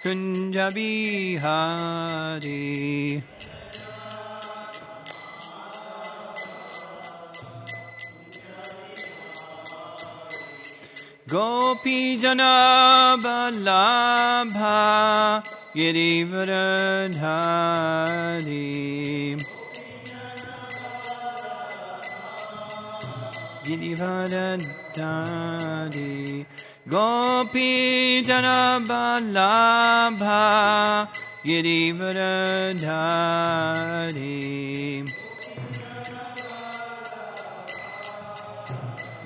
Kunja Bihari. Gopi Jana Vallabha Girivaradhari. Girivaradhari. Gopi Jana Vallabha Girivaradhari.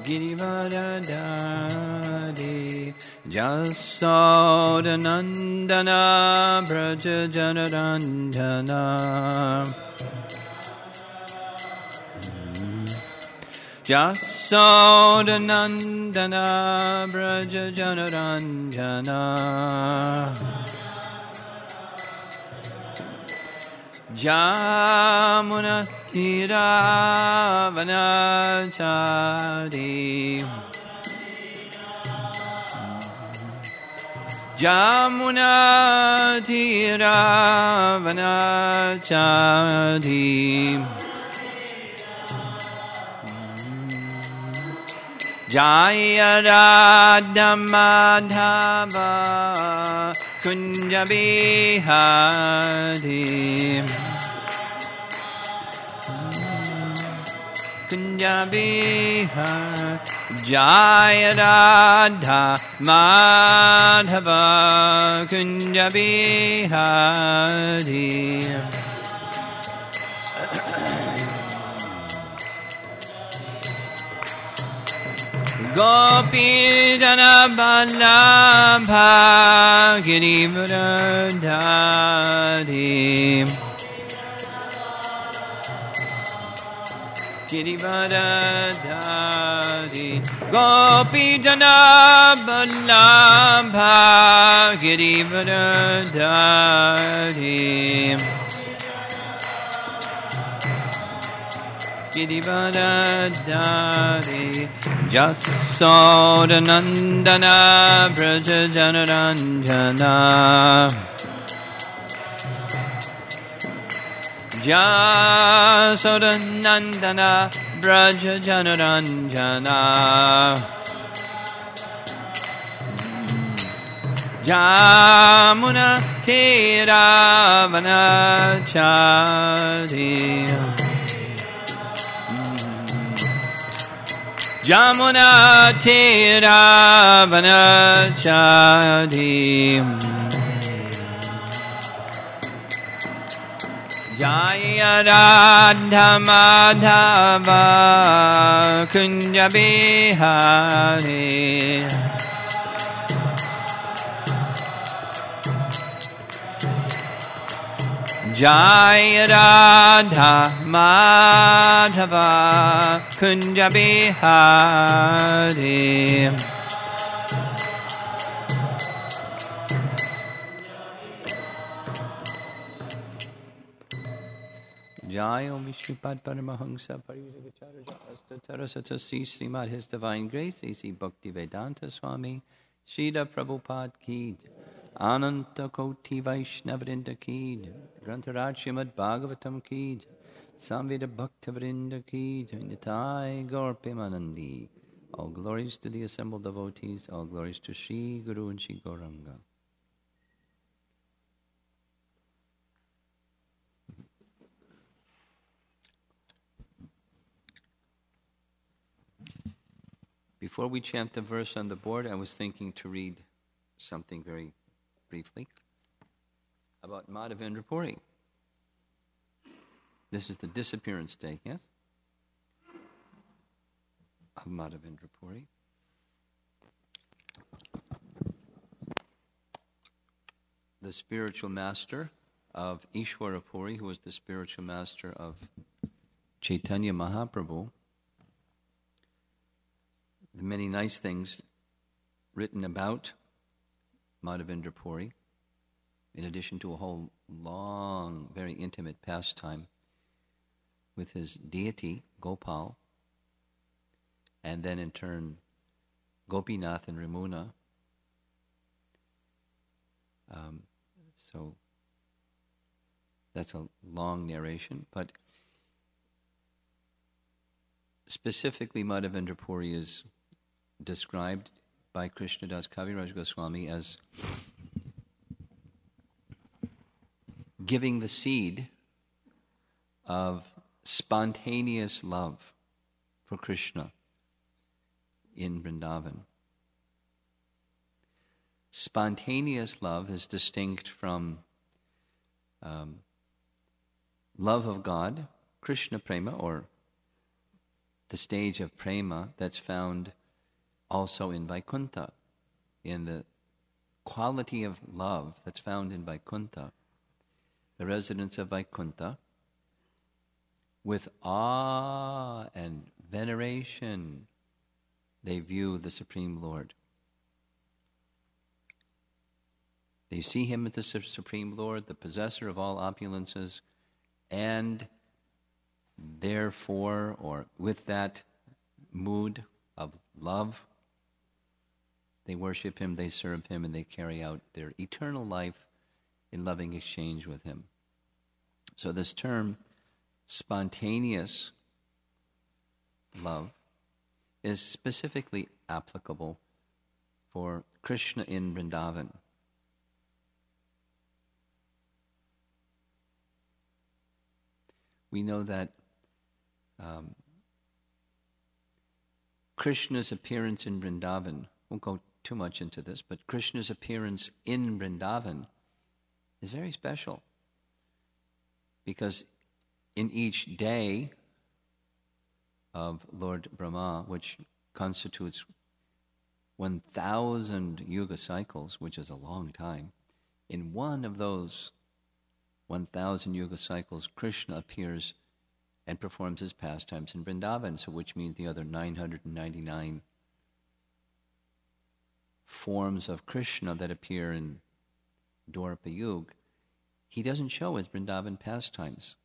Girivaradhari. Jasodanandana Braja Janarandana. Jasodanandana Braja Janarandana. Jamuna Tira Vanachari. Jamuna Tira Vanachari. Jaya Radha Madhava Kunja Bihari. Kunja Bihari. Jaya Radha Madhava Kunja Bihari. Gopi Jana Vallabha Girivaradhari. Girivaradhari. Gopi Jana Vallabha Girivaradhari. Girivaradhari. Jasodanandana Braja Janarandana. Jasodanandana Braja Janarandana. Jamuna Tira Vanachari. Jamuna Tira Vanachari. Jaya Radha Madhava Kunja Bihari. Jaya Radha Madhava Kunja Bihari. Jaya Vishnupada Paramahamsa Parivacharya Astatara Srimad His Divine Grace A.C. Bhakti Vedanta Swami Srila Prabhupada Ki Ananta Koti Vaishnavrinda Ki Grantaraj Srimad Bhagavatam Ki Samveda Bhaktavrinda Ki Nitai Gaur Premanandi. All glories to the assembled devotees, all glories to Sri Guru and Sri Gauranga. Before we chant the verse on the board, I was thinking to read something very briefly about Madhavendra Puri. This is the disappearance day, yes? Of Madhavendra Puri. The spiritual master of Ishwara Puri, who was the spiritual master of Chaitanya Mahaprabhu. The many nice things written about Madhavendra Puri, in addition to a whole long, very intimate pastime with his deity, Gopal, and then in turn Gopinath and Ramuna. So that's a long narration, but specifically Madhavendra Puri is described by Krishnadas Kaviraj Goswami as giving the seed of spontaneous love for Krishna in Vrindavan. Spontaneous love is distinct from love of God, Krishna prema, or the stage of prema that's found also in Vaikuntha, in the quality of love that's found in Vaikuntha. The residents of Vaikuntha, with awe and veneration, they view the Supreme Lord. They see him as the Supreme Lord, the possessor of all opulences, and therefore, or with that mood of love, they worship him, they serve him, and they carry out their eternal life in loving exchange with him. So this term, spontaneous love, is specifically applicable for Krishna in Vrindavan. We know that Krishna's appearance in Vrindavan, won't go too much into this, but Krishna's appearance in Vrindavan is very special, because in each day of Lord Brahma, which constitutes 1,000 yuga cycles, which is a long time, in one of those 1,000 yuga cycles, Krishna appears and performs his pastimes in Vrindavan, so which means the other 999 forms of Krishna that appear in Dwapara Yuga, he doesn't show his Vrindavan pastimes.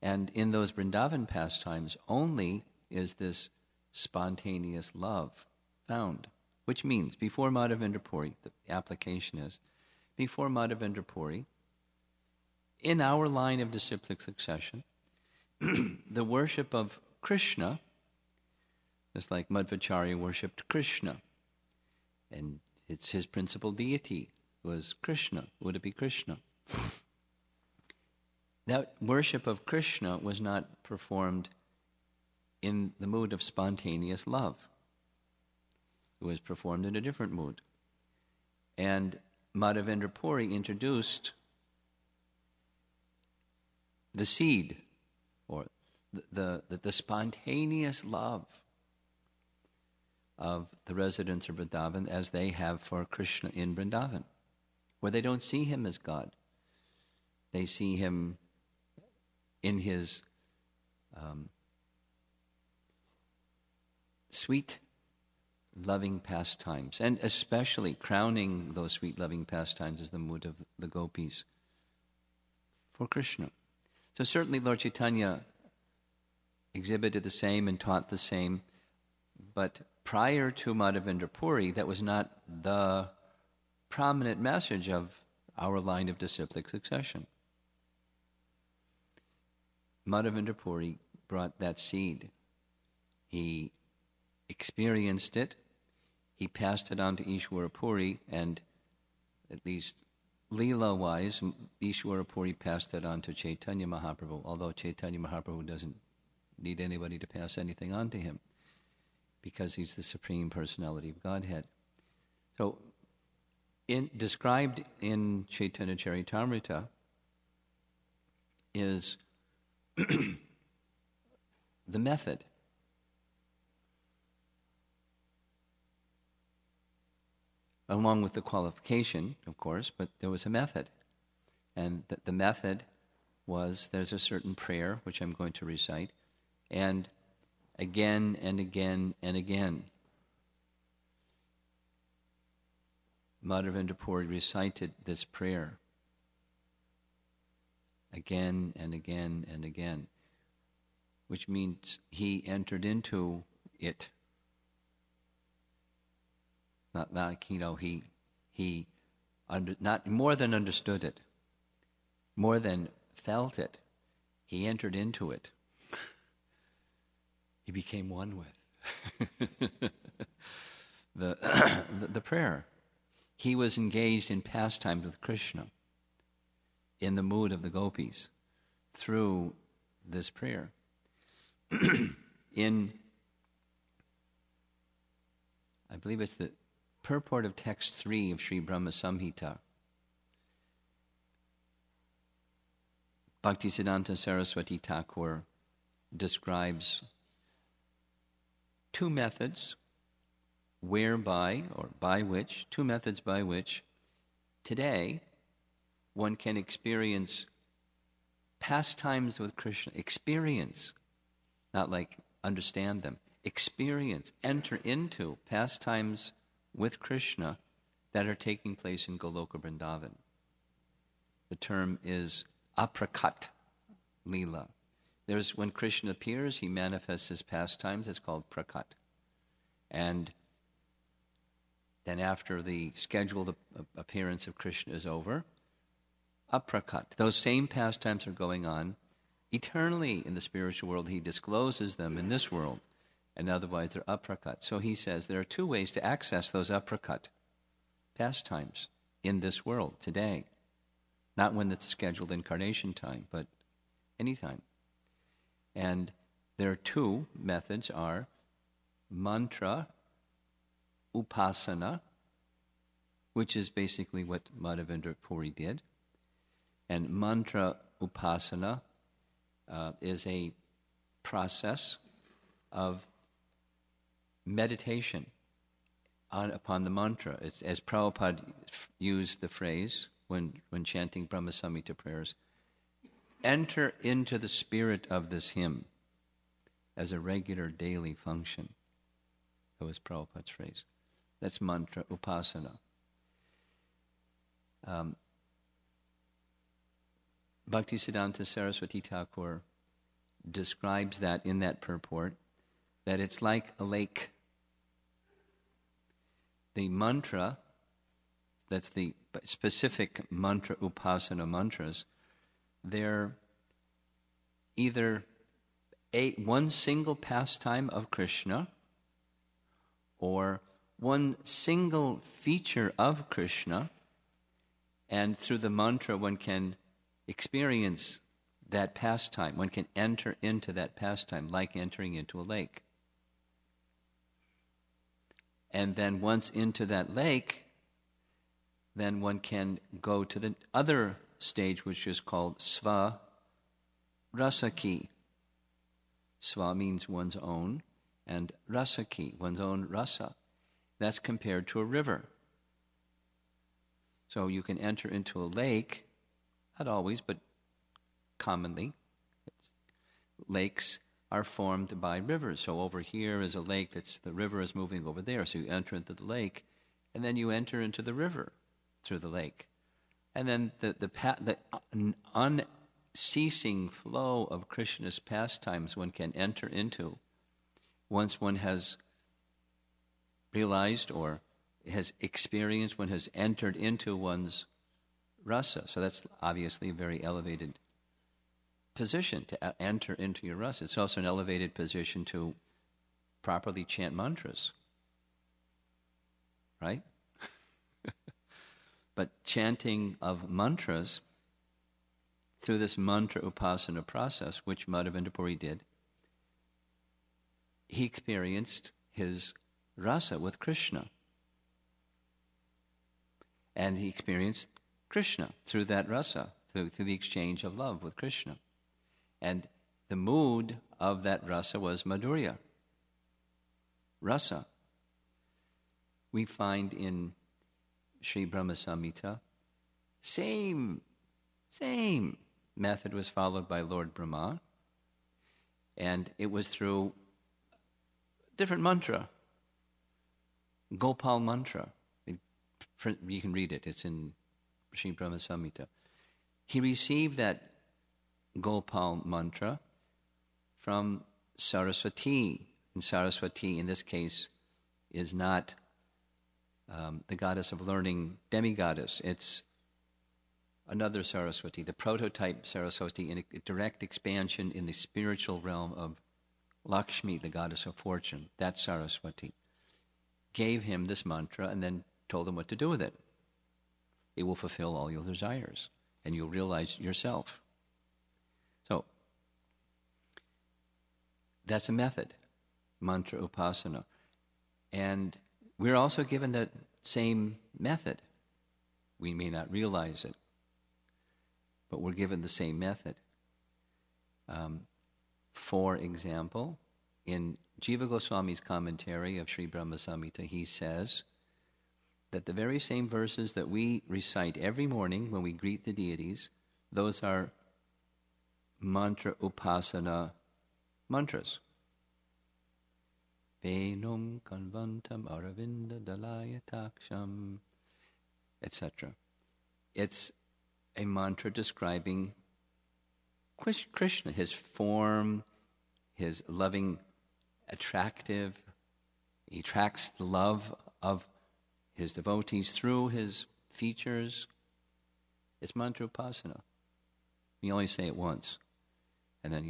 And in those Vrindavan pastimes only is this spontaneous love found, which means before Madhavendra Puri, the application is, before Madhavendra Puri, in our line of disciplic succession, the worship of Krishna, just like Madhvacharya worshipped Krishna, and it's his principal deity was Krishna, would it be Krishna? That worship of Krishna was not performed in the mood of spontaneous love. It was performed in a different mood. And Madhavendra Puri introduced the seed, or the spontaneous love of the residents of Vrindavan as they have for Krishna in Vrindavan, where they don't see him as God. They see him in his sweet, loving pastimes, and especially crowning those sweet, loving pastimes is the mood of the gopis for Krishna. So certainly Lord Chaitanya exhibited the same and taught the same, but prior to Madhavendra Puri, that was not the prominent message of our line of disciplic succession. Madhavendra Puri brought that seed. He experienced it. He passed it on to Ishwara Puri, and at least Leela-wise, Ishwara Puri passed that on to Chaitanya Mahaprabhu, although Chaitanya Mahaprabhu doesn't need anybody to pass anything on to him, because he's the Supreme Personality of Godhead. So, described in Chaitanya Charitamrita is the method. Along with the qualification, of course, but there was a method. And the method was, there's a certain prayer, which I'm going to recite, and again and again and again, Madhavendra Puri recited this prayer again and again and again, which means he entered into it Not like, he not more than understood it, more than felt it. He entered into it. He became one with the prayer. He was engaged in pastimes with Krishna, in the mood of the gopis, through this prayer. In, I believe it's the purport of text 3 of Sri Brahma Samhita, Bhaktisiddhanta Saraswati Thakur describes two methods by which today one can experience pastimes with Krishna. Experience, not like understand them. Experience, enter into pastimes with Krishna that are taking place in Goloka Vrindavan. The term is aprakat lila. When Krishna appears, he manifests his pastimes. It's called prakat. And then after the scheduled appearance of Krishna is over, aprakat. Those same pastimes are going on eternally in the spiritual world. He discloses them in this world, and otherwise they're aprakat. So he says there are two ways to access those aprakat pastimes in this world today. Not when it's scheduled incarnation time, but anytime. And there are two methods are mantra upasana, which is basically what Madhavendra Puri did. And mantra upasana is a process of meditation upon the mantra. It's, as Prabhupada used the phrase when chanting Brahma Samhita prayers, enter into the spirit of this hymn as a regular daily function. That was Prabhupada's phrase. That's mantra upasana. Bhaktisiddhanta Saraswati Thakur describes that in that purport, that it's like a lake. The mantra, that's the specific mantra upasana mantras, they're either one single pastime of Krishna or one single feature of Krishna, and through the mantra one can experience that pastime. One can enter into that pastime like entering into a lake. And then once into that lake, then one can go to the other stage, which is called sva rasaki. Sva means one's own, and rasaki, one's own rasa. That's compared to a river. So you can enter into a lake, not always, but commonly. Lakes are formed by rivers. So over here is a lake, the river is moving over there. So you enter into the lake, and then you enter into the river through the lake. And then the unceasing flow of Krishna's pastimes one can enter into once one has realized or has experienced, one has entered into one's rasa. So that's obviously a very elevated position to enter into your rasa. It's also an elevated position to properly chant mantras. Right? But chanting of mantras through this mantra upasana process, which Madhavendra Puri did, he experienced his rasa with Krishna. And he experienced Krishna through that rasa, through the exchange of love with Krishna. And the mood of that rasa was Madhurya. Rasa. We find in Sri Brahma Samhita, same method was followed by Lord Brahma, and it was through different mantra, Gopal mantra. You can read it, it's in Sri Brahma Samhita. He received that Gopal mantra from Saraswati. And Saraswati, in this case, is not the goddess of learning, demigoddess. It's another Saraswati, the prototype Saraswati in a direct expansion in the spiritual realm of Lakshmi, the goddess of fortune. That Saraswati gave him this mantra and then told him what to do with it. It will fulfill all your desires, and you'll realize yourself. So, that's a method, mantra upasana. And we're also given that same method. We may not realize it, but we're given the same method. For example, in Jiva Goswami's commentary of Sri Brahma Samhita, he says that the very same verses that we recite every morning when we greet the deities, those are mantra upasana mantras. Venum kanvantam aravinda dalaya taksham, etc. It's a mantra describing Krishna, his form, his loving, attractive. He attracts the love of his devotees through his features. It's mantra upasana. You only say it once, and then,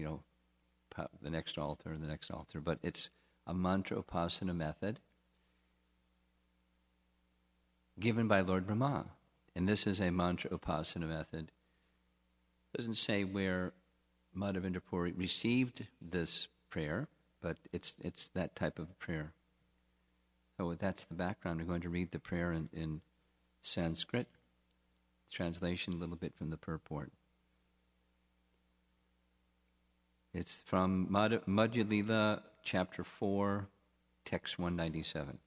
the next altar, but it's a mantra upasana method given by Lord Brahma. And this is a mantra upasana method. It doesn't say where Madhavendra Puri received this prayer, but it's that type of prayer. So that's the background. We're going to read the prayer in Sanskrit, translation a little bit from the purport. It's from Madhya Lila, chapter 4, text 197.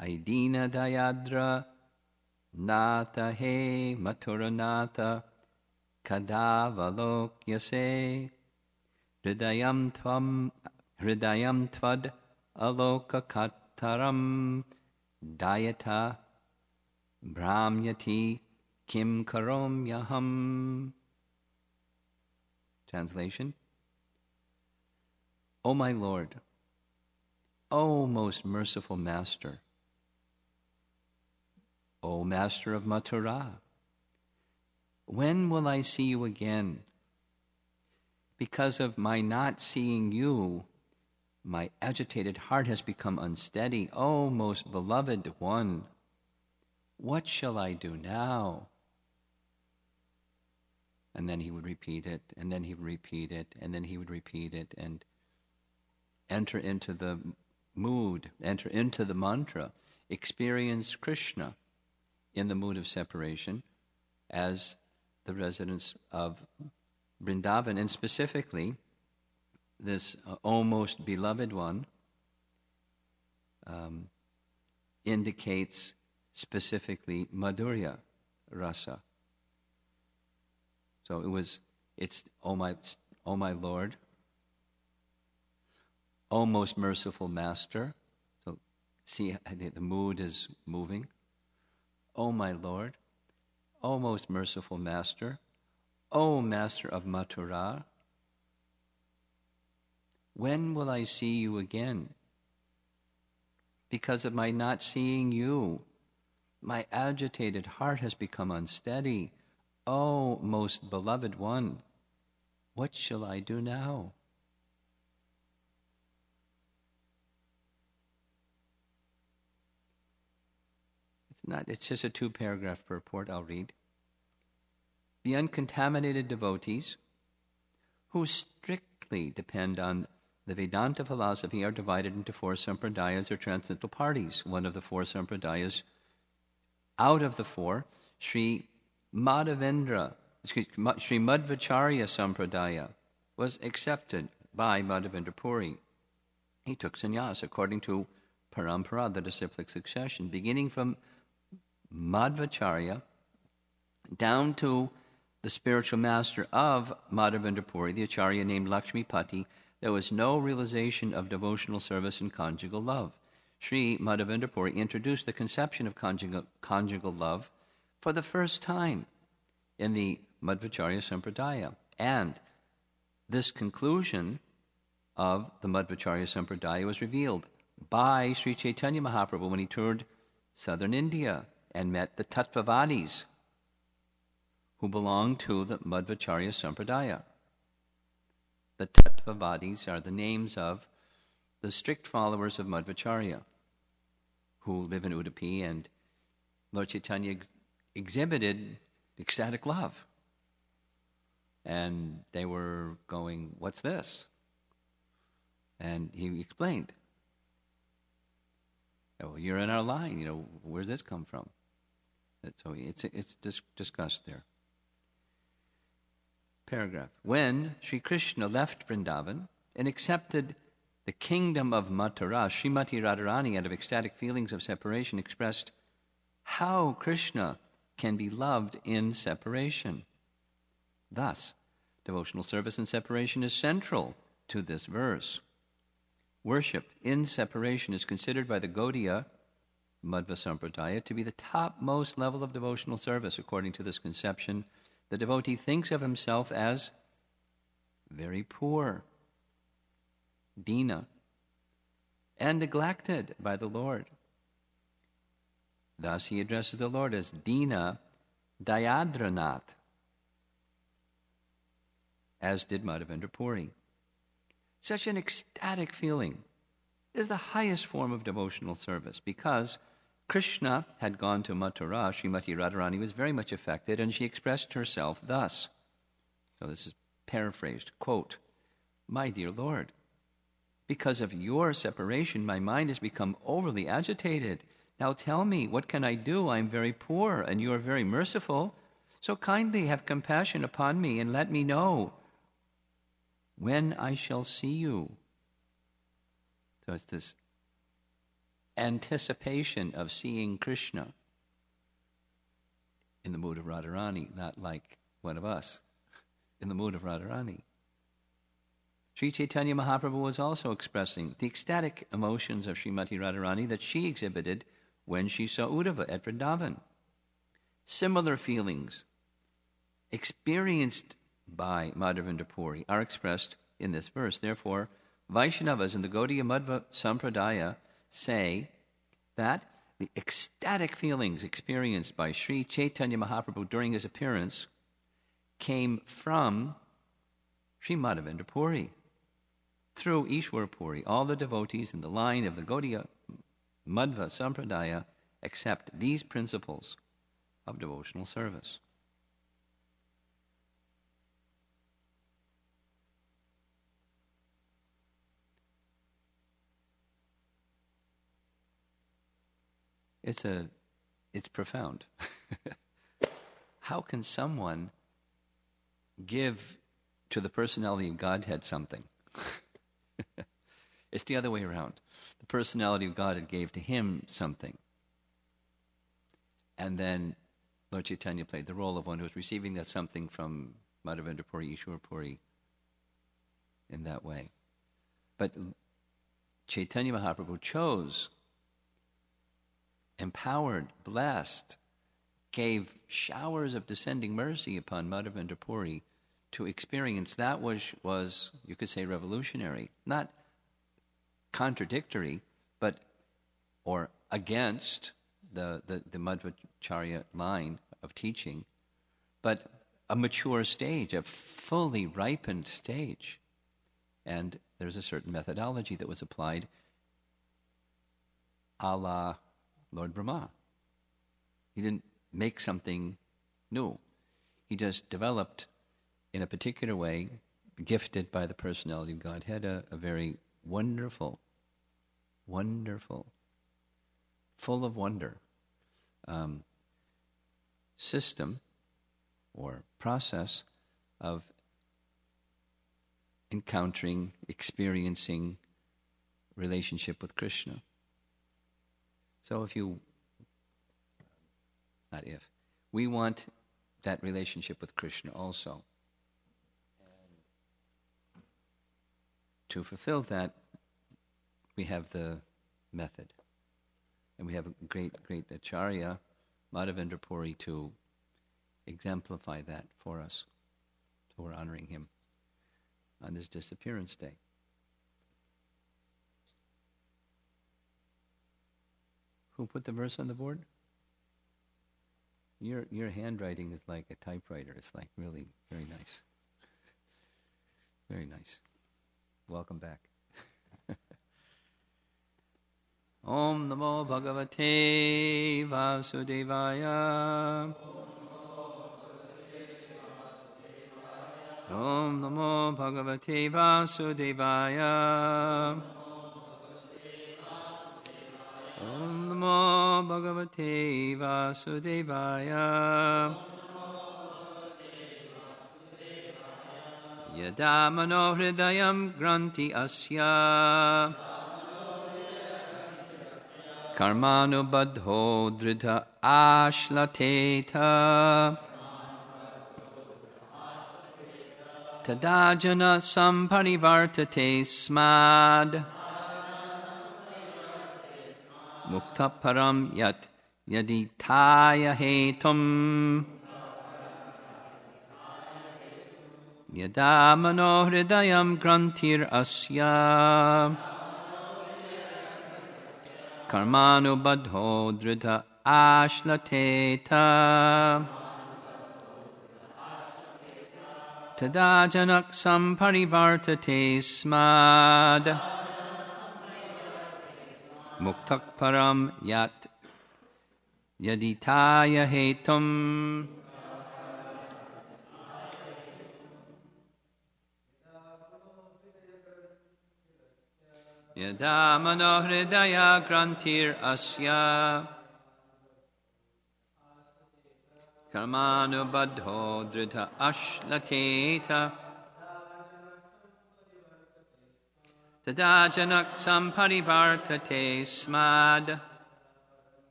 Aidina Dayadra Nata he Mathura Nata Kadavalok Yase Hridayam Tvad Aloka Kataram Dayata Brahmyati Kim Karom Yaham. Translation: O my Lord, O most merciful Master, O Master of Mathura, when will I see you again? Because of my not seeing you, my agitated heart has become unsteady. O most beloved one, what shall I do now? And then he would repeat it, and then he would repeat it, and then he would repeat it, and enter into the mood, enter into the mantra, experience Krishna in the mood of separation as the residents of Vrindavan, and specifically this almost beloved one indicates specifically Madhurya Rasa. So it's oh my Lord, O most merciful Master. So see, the mood is moving. O my Lord, O most merciful Master, O Master of Mathura, when will I see you again? Because of my not seeing you, my agitated heart has become unsteady. O most beloved one, what shall I do now? It's just a 2-paragraph purport. I'll read. The uncontaminated devotees who strictly depend on the Vedanta philosophy are divided into 4 sampradayas or transcendental parties. One of the 4 sampradayas, out of the 4, Sri Madhavacharya Sampradaya was accepted by Madhavendra Puri. He took sannyas according to parampara, the disciplic succession, beginning from Madhvacharya down to the spiritual master of Madhavendra Puri, the acharya named Lakshmipati. There was no realization of devotional service and conjugal love. Sri Madhavendra Puri introduced the conception of conjugal love for the first time in the Madhvacharya Sampradaya. And this conclusion of the Madhvacharya Sampradaya was revealed by Sri Chaitanya Mahaprabhu when he toured southern India and met the Tattvavadis, who belong to the Madhvacharya Sampradaya. The Tattvavadis are the names of the strict followers of Madhvacharya who live in Udupi, and Lord Chaitanya exhibited ecstatic love. And they were going, "What's this?" And he explained, "Oh, you're in our line, where's this come from?" So it's discussed there. Paragraph. When Sri Krishna left Vrindavan and accepted the kingdom of Mathura, Srimati Radharani, out of ecstatic feelings of separation, expressed how Krishna can be loved in separation. Thus, devotional service in separation is central to this verse. Worship in separation is considered by the Gaudiya Madhva Sampradaya to be the topmost level of devotional service. According to this conception, the devotee thinks of himself as very poor, dina, and neglected by the Lord. Thus he addresses the Lord as Dina Dayadranath, as did Madhavendra Puri. Such an ecstatic feeling is the highest form of devotional service. Because Krishna had gone to Mathura, Srimati Radharani was very much affected, and she expressed herself thus. So this is paraphrased. Quote, "My dear Lord, because of your separation, my mind has become overly agitated. Now tell me, what can I do? I am very poor, and you are very merciful. So kindly have compassion upon me and let me know when I shall see you." So it's this anticipation of seeing Krishna in the mood of Radharani, not like one of us, in the mood of Radharani. Sri Chaitanya Mahaprabhu was also expressing the ecstatic emotions of Srimati Radharani that she exhibited when she saw Uddhava at Vrindavan. Similar feelings experienced by Madhavendra Puri are expressed in this verse. Therefore, Vaishnavas in the Gaudiya Madhva Sampradaya say that the ecstatic feelings experienced by Sri Chaitanya Mahaprabhu during his appearance came from Sri Madhavendra Puri. Through Ishwar Puri, all the devotees in the line of the Gaudiya Madhva Sampradaya accept these principles of devotional service. It's profound. How can someone give to the personality of Godhead something? It's the other way around. The personality of Godhead gave to him something. And then Lord Chaitanya played the role of one who was receiving that something from Madhavendra Puri, Ishwar Puri, in that way. But Chaitanya Mahaprabhu chose, empowered, blessed, gave showers of descending mercy upon Madhavendra Puri to experience that was, you could say, revolutionary. Not contradictory, or against the Madhvacharya line of teaching, but a mature stage, a fully ripened stage. And there's a certain methodology that was applied a la Lord Brahma. He didn't make something new. He just developed, in a particular way, gifted by the personality of Godhead, a very wonderful, full of wonder system or process of encountering, experiencing relationship with Krishna. So we want that relationship with Krishna also. And to fulfill that, we have the method. And we have a great Acharya, Madhavendra Puri, to exemplify that for us. So we're honoring him on his disappearance day. Who put the verse on the board? Your handwriting is like a typewriter. It's like really very nice. Very nice. Welcome back. Om Namo Bhagavate Vasudevaya. Om Namo Bhagavate Vasudevaya. Om Namo Bhagavate Vasudevaya. Yada mano hridayam granti asya. Karmanu badho dhrita ashlateta. Tadajana samparivartate smad. Mukta param yat yaditaya hetum. Yada mano hridayam grantir asya. Karmanu badho dhrita ashlateta. Tadajanak samparivartate smad. Muktak param yat yaditaya hetum. Yada mano hridaya grantir asya. Karmanu badho dhrita ashlateta. Tadajanak samparivartate smad.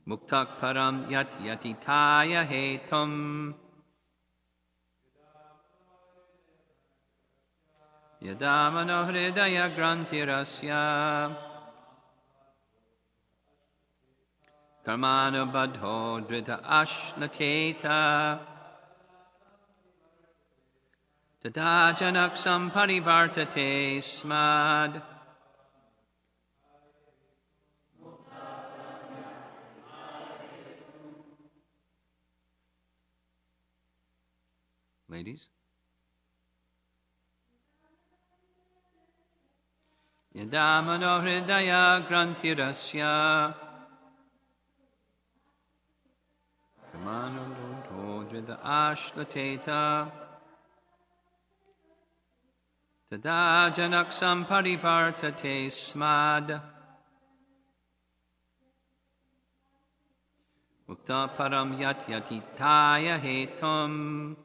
Muktak param yat yatitaya hetum. Yada mano hridaya grantirasya. Karmanu badho dhrita ashlateta. Tadajanak samparivartate smad. Ladies? Yada mano hridaya grantirasya. Karmanu badho dhrita ashlateta. Tadajanak samparivartate smad. Mukta param yat yatitaya hetum.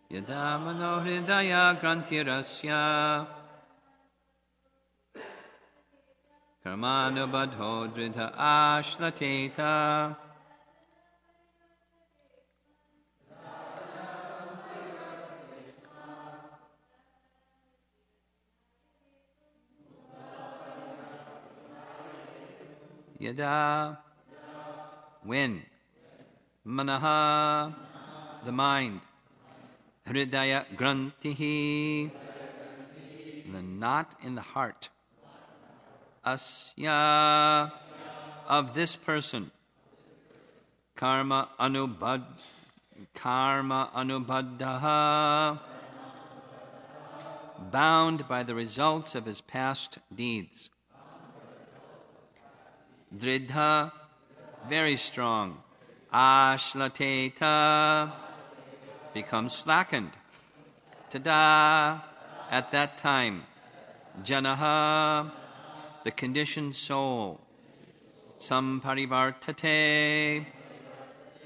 Yada mano hridaya grantirasya. Karmanu badho dhrita ashlateta. Yada, when, manaha, the mind, hridaya grantihi, the knot in the heart, asya, of this person, karma anubaddaha, bound by the results of his past deeds. Dridha, very strong. Ashlateta, becomes slackened. Tada, at that time. Janaha, the conditioned soul. Samparivartate,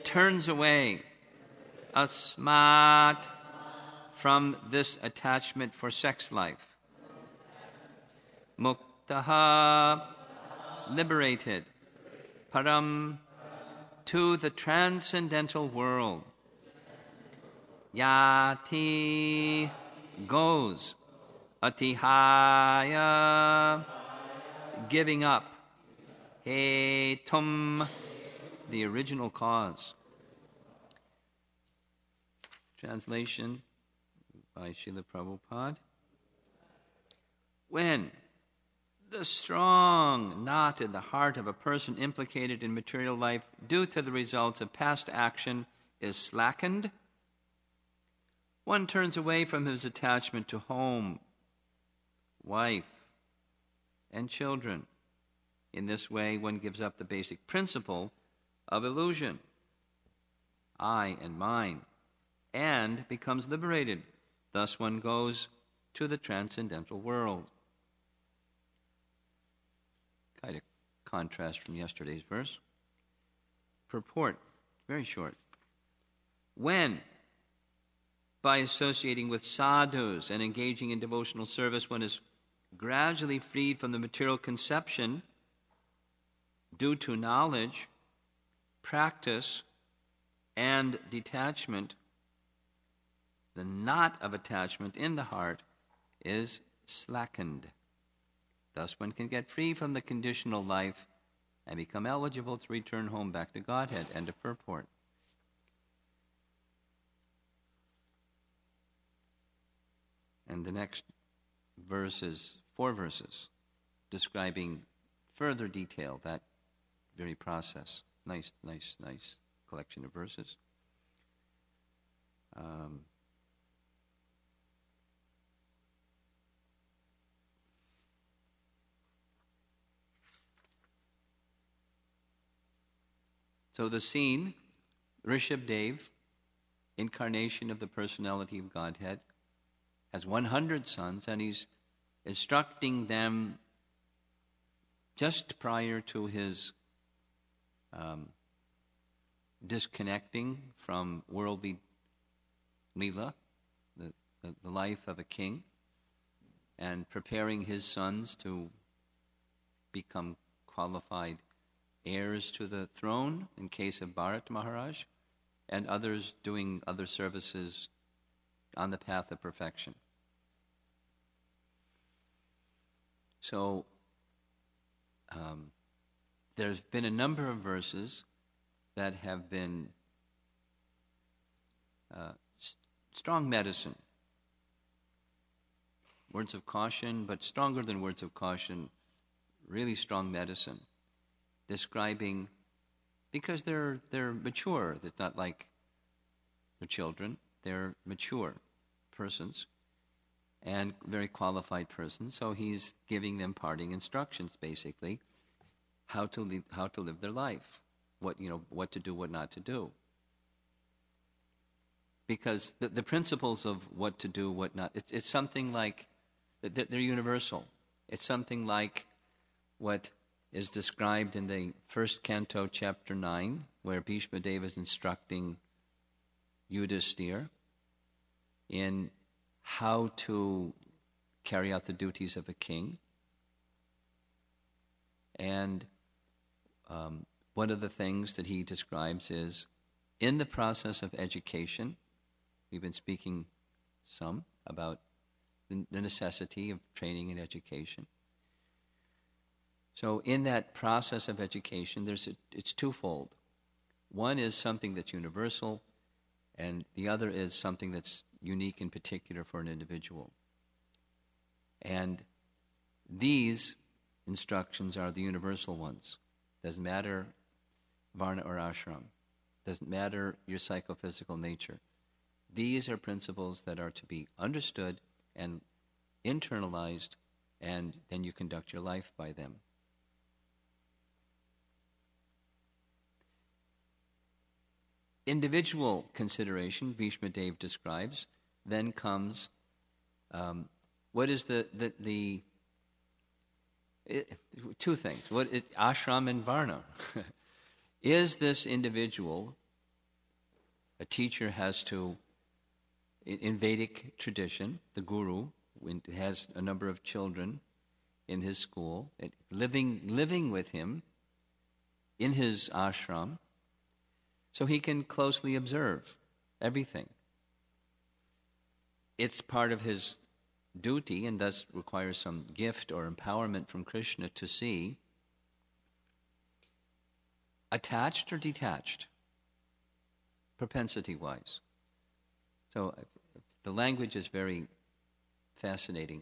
turns away. Asmat, from this attachment for sex life. Muktaha, liberated. Param, to the transcendental world. Yati, goes. Atihaya, giving up. Hetum, the original cause. Translation by Srila Prabhupada. When the strong knot in the heart of a person implicated in material life due to the results of past action is slackened, one turns away from his attachment to home, wife, and children. In this way, one gives up the basic principle of illusion, I and mine, and becomes liberated. Thus one goes to the transcendental world. Kind of contrast from yesterday's verse. Purport, very short. When, by associating with sadhus and engaging in devotional service, one is gradually freed from the material conception due to knowledge, practice, and detachment, the knot of attachment in the heart is slackened. Thus one can get free from the conditional life and become eligible to return home back to Godhead. End of purport. And the next verse is 4 verses describing further detail that very process. Nice collection of verses. So the scene, Rishabdev, incarnation of the personality of Godhead, has 100 sons, and he's instructing them just prior to his disconnecting from worldly lila, the life of a king, and preparing his sons to become qualified heirs to the throne in case of Bharat Maharaj, and others doing other services on the path of perfection. So there's been a number of verses that have been strong medicine. Words of caution, but stronger than words of caution, really strong medicine, describing, because they're mature. It's not like the children. They're mature persons and very qualified persons. So he's giving them parting instructions, basically, how to live their life, what to do, what not to do. Because the principles of what to do, what not, it's something like, they're universal. It's something like what is described in the first canto, chapter 9, where Bhishma Deva is instructing Yudhisthira in how to carry out the duties of a king. And one of the things that he describes is, in the process of education, we've been speaking some about the necessity of training and education. So in that process of education, it's twofold. One is something that's universal, and the other is something that's unique in particular for an individual. And these instructions are the universal ones. Doesn't matter varna or ashram. Doesn't matter your psychophysical nature. These are principles that are to be understood and internalized, and then you conduct your life by them. Individual consideration, Bhishma Dev describes, then comes what is two things. Ashram and Varna. Is this individual, a teacher has to, in Vedic tradition, the guru has a number of children in his school, living with him in his ashram, so he can closely observe everything. It's part of his duty, and thus requires some gift or empowerment from Krishna to see attached or detached, propensity-wise. So the language is very fascinating.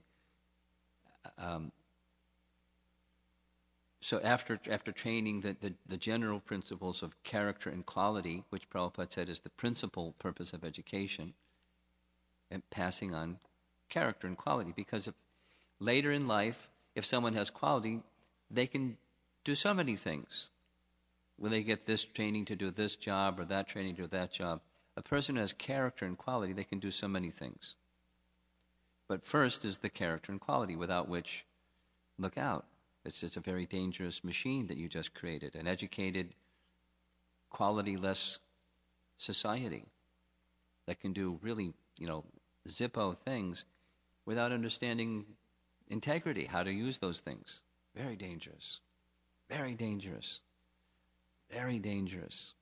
So after training the general principles of character and quality, which Prabhupada said is the principal purpose of education, and passing on character and quality, because if later in life, if someone has quality, they can do so many things. When they get this training to do this job or that training to do that job, a person who has character and quality, they can do so many things. But first is the character and quality, without which, look out. It's a very dangerous machine that you just created, an educated, quality-less society that can do really, Zippo things without understanding integrity, how to use those things. Very dangerous. Very dangerous. Very dangerous.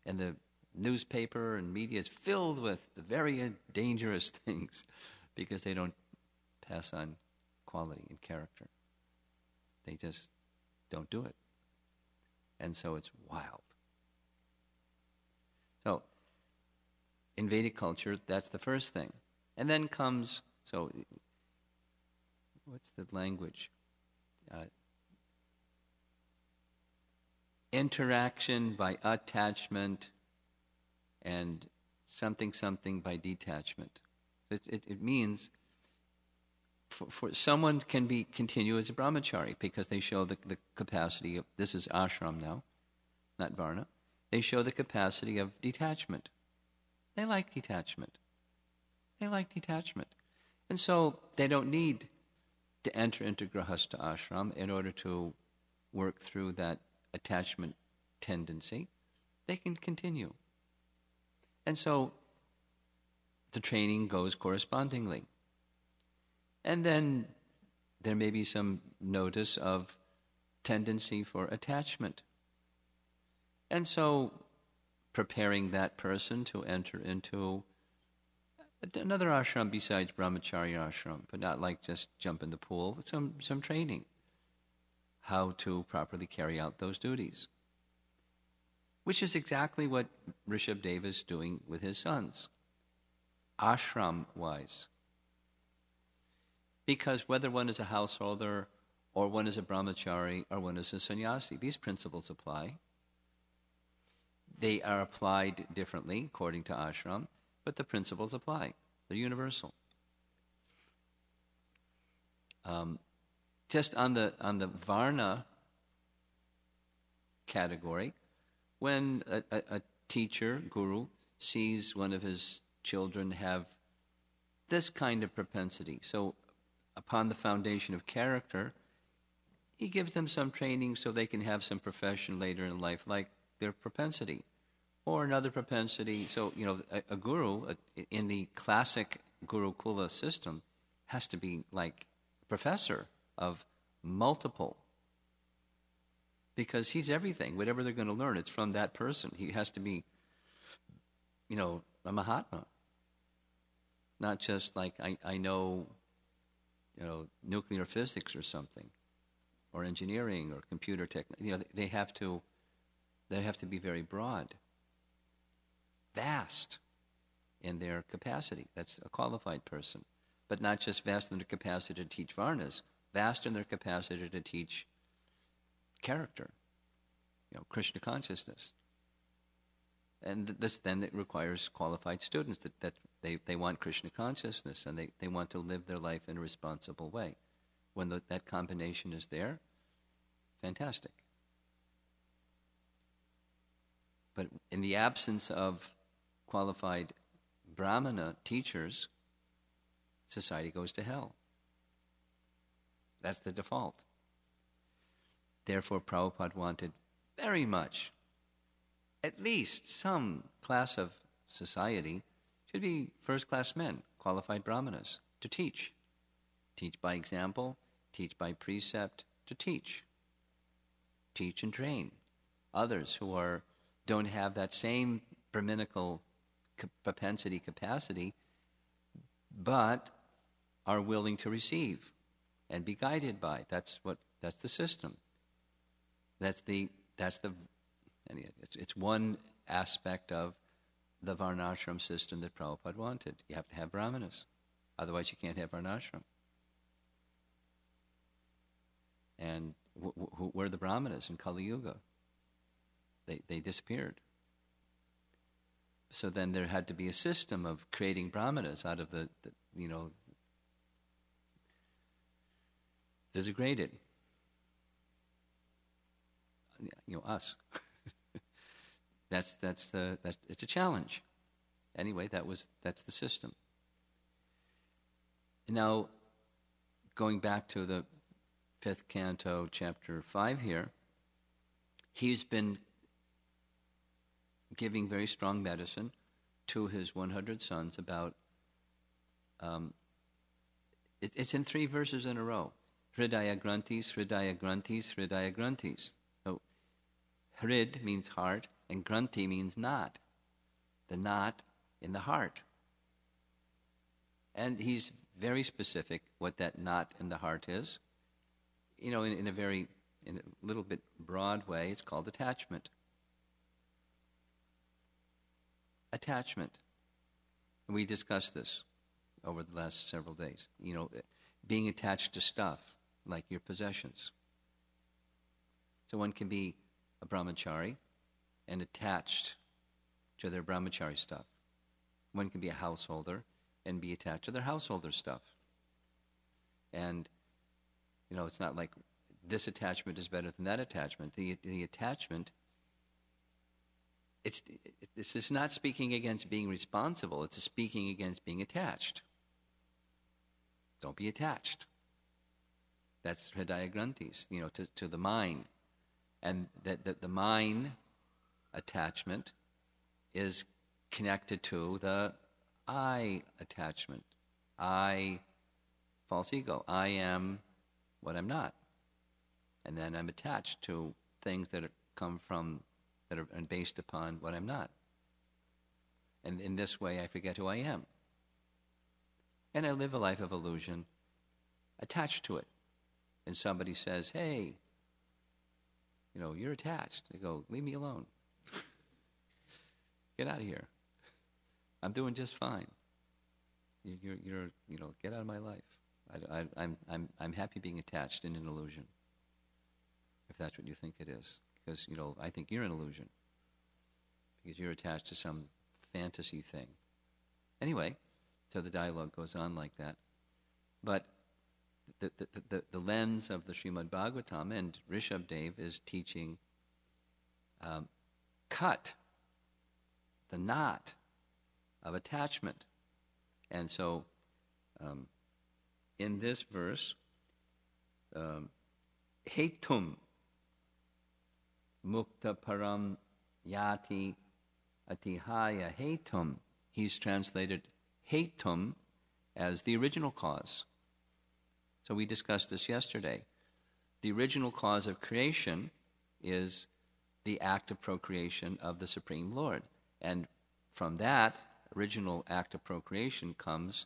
And the newspaper and media is filled with the very dangerous things because they don't pass on quality and character. They just don't do it. And so it's wild. So, in Vedic culture, that's the first thing. And then comes, what's the language? Interaction by attachment and something by detachment. It means for someone can continue as a brahmachari because they show the capacity of, this is ashram now, not varna, they show the capacity of detachment. They like detachment. And so they don't need to enter into grahastha ashram in order to work through that attachment tendency. They can continue. And so the training goes correspondingly. And then there may be some notice of tendency for attachment. And so preparing that person to enter into another ashram besides brahmacharya ashram, but not like just jump in the pool, some training, how to properly carry out those duties, which is exactly what Rishabhdeva is doing with his sons, ashram-wise. Because whether one is a householder or one is a brahmachari or one is a sannyasi, these principles apply. They are applied differently according to ashram, but the principles apply. They're universal. Just on the varna category, when a teacher, guru, sees one of his children have this kind of propensity, so upon the foundation of character, he gives them some training so they can have some profession later in life, like their propensity, or another propensity. So, a guru in the classic Gurukula system has to be like a professor of multiple, because he's everything. Whatever they're going to learn, it's from that person. He has to be, a Mahatma. Not just like I know, nuclear physics or something, or engineering or computer technology. They have to be very broad, vast in their capacity. That's a qualified person. But not just vast in their capacity to teach varnas, vast in their capacity to teach character, Krishna consciousness. And this then it requires qualified students that they want Krishna consciousness and they want to live their life in a responsible way. When that combination is there, fantastic. But in the absence of qualified brahmana teachers, society goes to hell. That's the default. Therefore, Prabhupada wanted very much, at least some class of society should be first-class men, qualified brahmanas, to teach. Teach by example, teach by precept, to teach. Teach and train others who don't have that same Brahminical propensity, capacity, but are willing to receive and be guided by. That's the system. It's one aspect of the varnashram system that Prabhupada wanted. You have to have brahmanas. Otherwise you can't have varnashram. And where are the Brahmanas in Kali Yuga? They disappeared. So then there had to be a system of creating Brahmanas out of the degraded. Us. It's a challenge. Anyway, that's the system. Now, going back to the 5th canto, chapter 5 here, he's been giving very strong medicine to his 100 sons about, it's in 3 verses in a row. Hridaya Granthis, Hridaya Granthis, Hridaya Granthis. So, Hrid means heart, and Granthi means knot. The knot in the heart. And he's very specific what that knot in the heart is. In a little bit broad way, it's called attachment. Attachment. And we discussed this over the last several days. Being attached to stuff, like your possessions. So one can be a brahmachari and attached to their brahmachari stuff. One can be a householder and be attached to their householder stuff. And, it's not like this attachment is better than that attachment. The attachment, this is not speaking against being responsible. It's speaking against being attached. Don't be attached. That's Hridaya Granthis, to the mind. And that the mind attachment is connected to the I attachment. I, false ego. I am what I'm not. And then I'm attached to things that are based upon what I'm not. And in this way, I forget who I am. And I live a life of illusion attached to it. And somebody says, hey, you're attached. I go, leave me alone. Get out of here. I'm doing just fine. You're get out of my life. I'm happy being attached in an illusion, if that's what you think it is. Because, I think you're an illusion. Because you're attached to some fantasy thing. Anyway, so the dialogue goes on like that. But the lens of the Srimad Bhagavatam, and Rishabdev is teaching, cut the knot of attachment. And so, in this verse, hetum mukta param yati atihaya hetum. He's translated hetum as the original cause. So we discussed this yesterday. The original cause of creation is the act of procreation of the Supreme Lord. And from that original act of procreation comes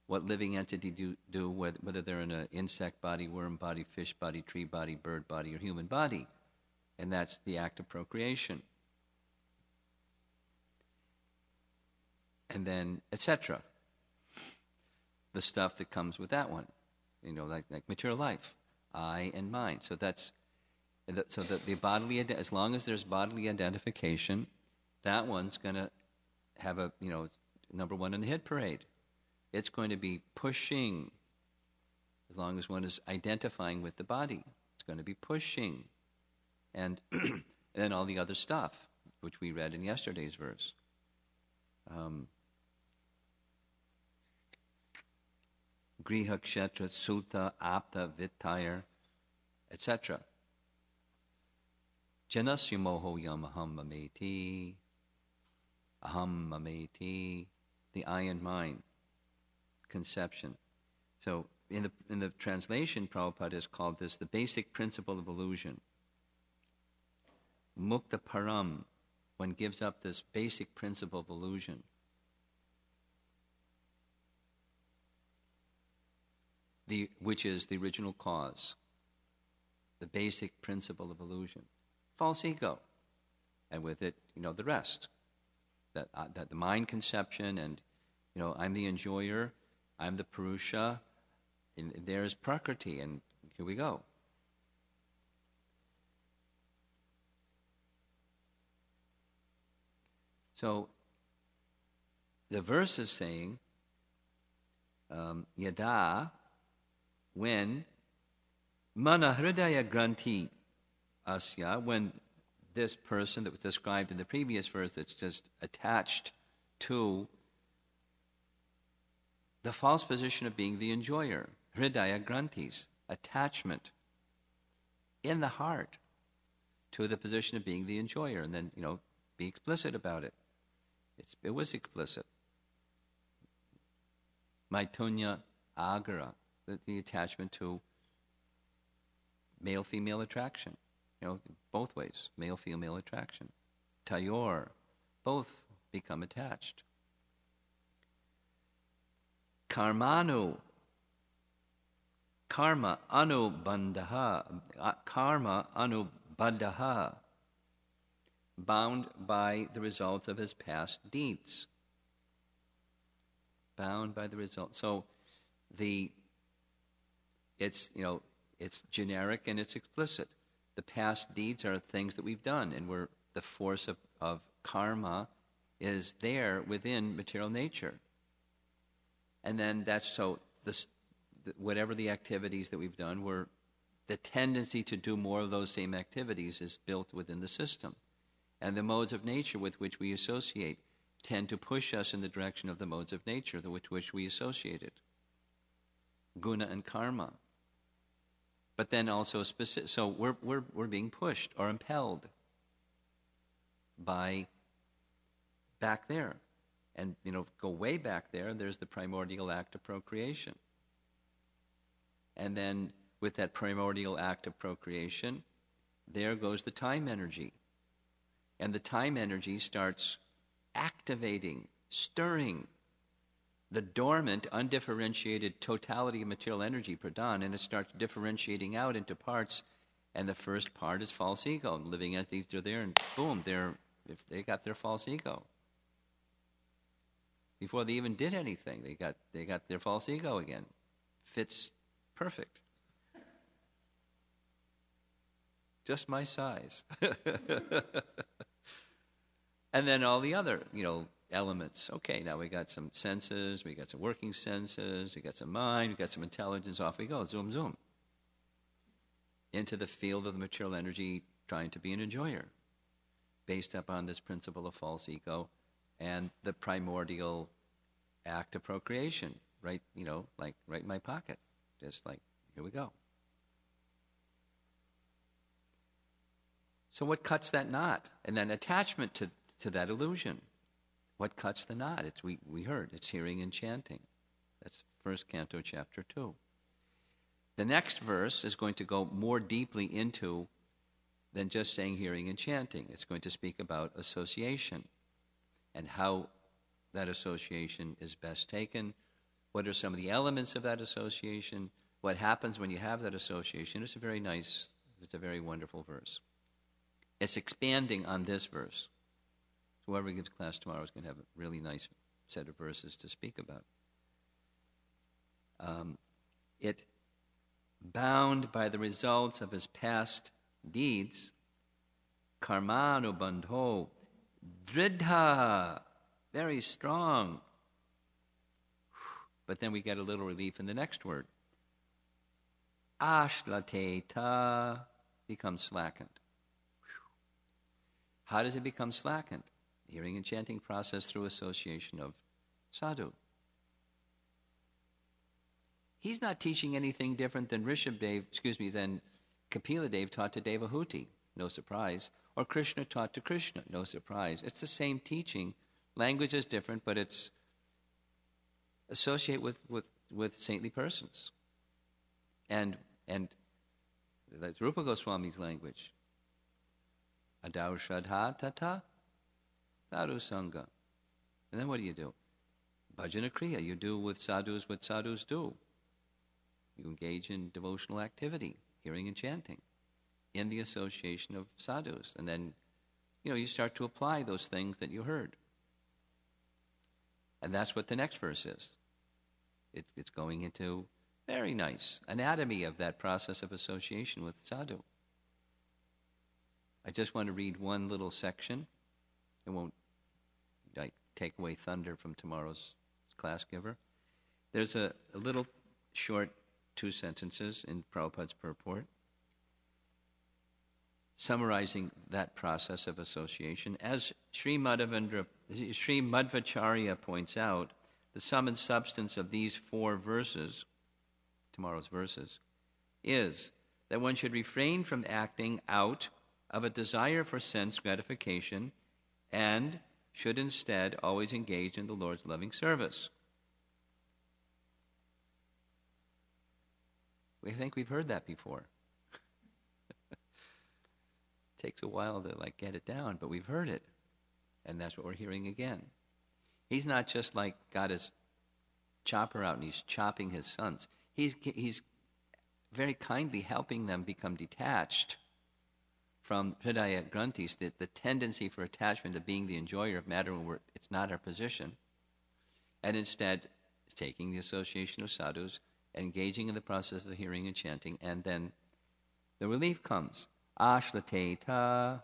what living entity do whether they're in an insect body, worm body, fish body, tree body, bird body, or human body. And that's the act of procreation. And then, etc. The stuff that comes with that one. Like material life, I and mine. So the bodily, as long as there's bodily identification, that one's going to have a, number one in the hit parade. It's going to be pushing, as long as one is identifying with the body. It's going to be pushing. And then all the other stuff, which we read in yesterday's verse. Griha, Kshetra, Sutta, Apta, Vittayar, etc. Janasya moho yam aham mameti, aham mameti, the I and mine, conception. So in the translation, Prabhupada has called this the basic principle of illusion. Mukta param, one gives up this basic principle of illusion. Which is the original cause, the basic principle of illusion, false ego, and with it, the rest, that the mind conception, and I'm the enjoyer, I'm the Purusha, and there's Prakriti, and here we go. So the verse is saying, yada, when mana hridaya granthi asya, when this person that was described in the previous verse that's just attached to the false position of being the enjoyer, hridaya granthis, attachment in the heart to the position of being the enjoyer, and then, be explicit about it. It was explicit. Maitunya agara, the attachment to male-female attraction, both ways, male-female attraction. Tayor, both become attached. Karma anubandha, bound by the results of his past deeds. Bound by the result. So it's generic and it's explicit. The past deeds are things that we've done, and the force of karma is there within material nature. And then whatever the activities that we've done, the tendency to do more of those same activities is built within the system. And the modes of nature with which we associate tend to push us in the direction of the modes of nature with which we associate it. Guna and karma. But then also specific. So we're being pushed or impelled by back there. And, go way back there, there's the primordial act of procreation. And then with that primordial act of procreation, there goes the time energy. And the time energy starts activating, stirring the dormant, undifferentiated totality of material energy, pradhan, and it starts differentiating out into parts. And the first part is false ego, living as these are there, and boom, they got their false ego. Before they even did anything, they got their false ego again. Fits perfect. Just my size. And then all the other, elements. Okay, now we got some senses, we got some working senses, we got some mind, we got some intelligence, off we go, zoom, zoom. Into the field of the material energy, trying to be an enjoyer, based upon this principle of false ego and the primordial act of procreation, right, like right in my pocket. Just like, here we go. So what cuts that knot? And then attachment to that illusion. What cuts the knot? We heard, it's hearing and chanting. That's 1st Canto, Chapter 2. The next verse is going to go more deeply into than just saying hearing and chanting. It's going to speak about association and how that association is best taken. What are some of the elements of that association? What happens when you have that association? It's a very wonderful verse. It's expanding on this verse. Whoever gives class tomorrow is going to have a really nice set of verses to speak about. It bound by the results of his past deeds, karmanubandho, dridha, very strong. But then we get a little relief in the next word. Ashlateta, becomes slackened. How does it become slackened? Hearing and chanting process through association of sadhu. He's not teaching anything different than than Kapila Dev taught to Devahuti, no surprise, or Krishna taught to Krishna, no surprise. It's the same teaching. Language is different, but it's associate with saintly persons. And that's Rupa Goswami's language. Adau Shraddha Tata Sadhu Sangha. And then what do? Bhajana Kriya. You do with sadhus what sadhus do. You engage in devotional activity, hearing and chanting, in the association of sadhus. And then, you start to apply those things that you heard. And that's what the next verse is. It's going into very nice anatomy of that process of association with sadhu. I just want to read one little section. I won't take away thunder from tomorrow's class giver. There's a little short 2 sentences in Prabhupada's purport summarizing that process of association. As Sri Madhvacharya points out, the sum and substance of these 4 verses, tomorrow's verses, is that one should refrain from acting out of a desire for sense gratification and should instead always engage in the Lord's loving service. We think we've heard that before. It takes a while to get it down, but we've heard it. And that's what we're hearing again. He's not just got his chopper out and he's chopping his sons. He's very kindly helping them become detached from Hridaya Granthis, the tendency for attachment of being the enjoyer of matter when it's not our position, and instead taking the association of sadhus, engaging in the process of hearing and chanting, and then the relief comes. Ashlateta.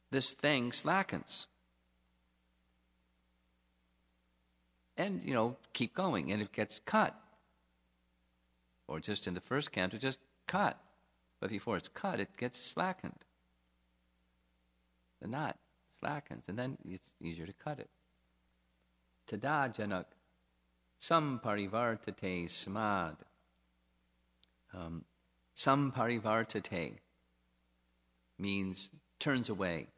This thing slackens. And, keep going, and it gets cut. Or just in the first canto, just cut. But before it's cut, it gets slackened. The knot slackens, and then it's easier to cut it. Tada janak samparivartate smad. Samparivartate means turns away.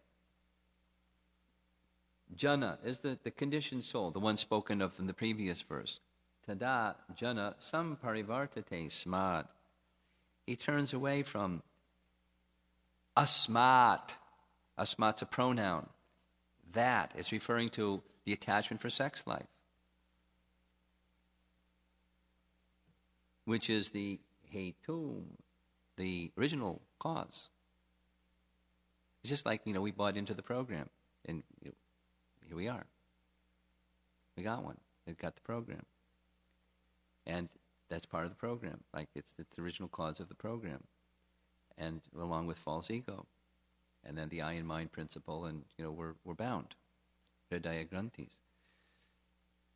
Jana is the conditioned soul, the one spoken of in the previous verse. Tada jana samparivartate smad. He turns away from asmat. Asmat's a pronoun. That is referring to the attachment for sex life, which is the hetum, the original cause. It's just like, we bought into the program, and here we are. We got one. We've got the program. And that's part of the program. It's the original cause of the program. And along with false ego. And then the I and mind principle, and, we're bound. Hridaya Granthis.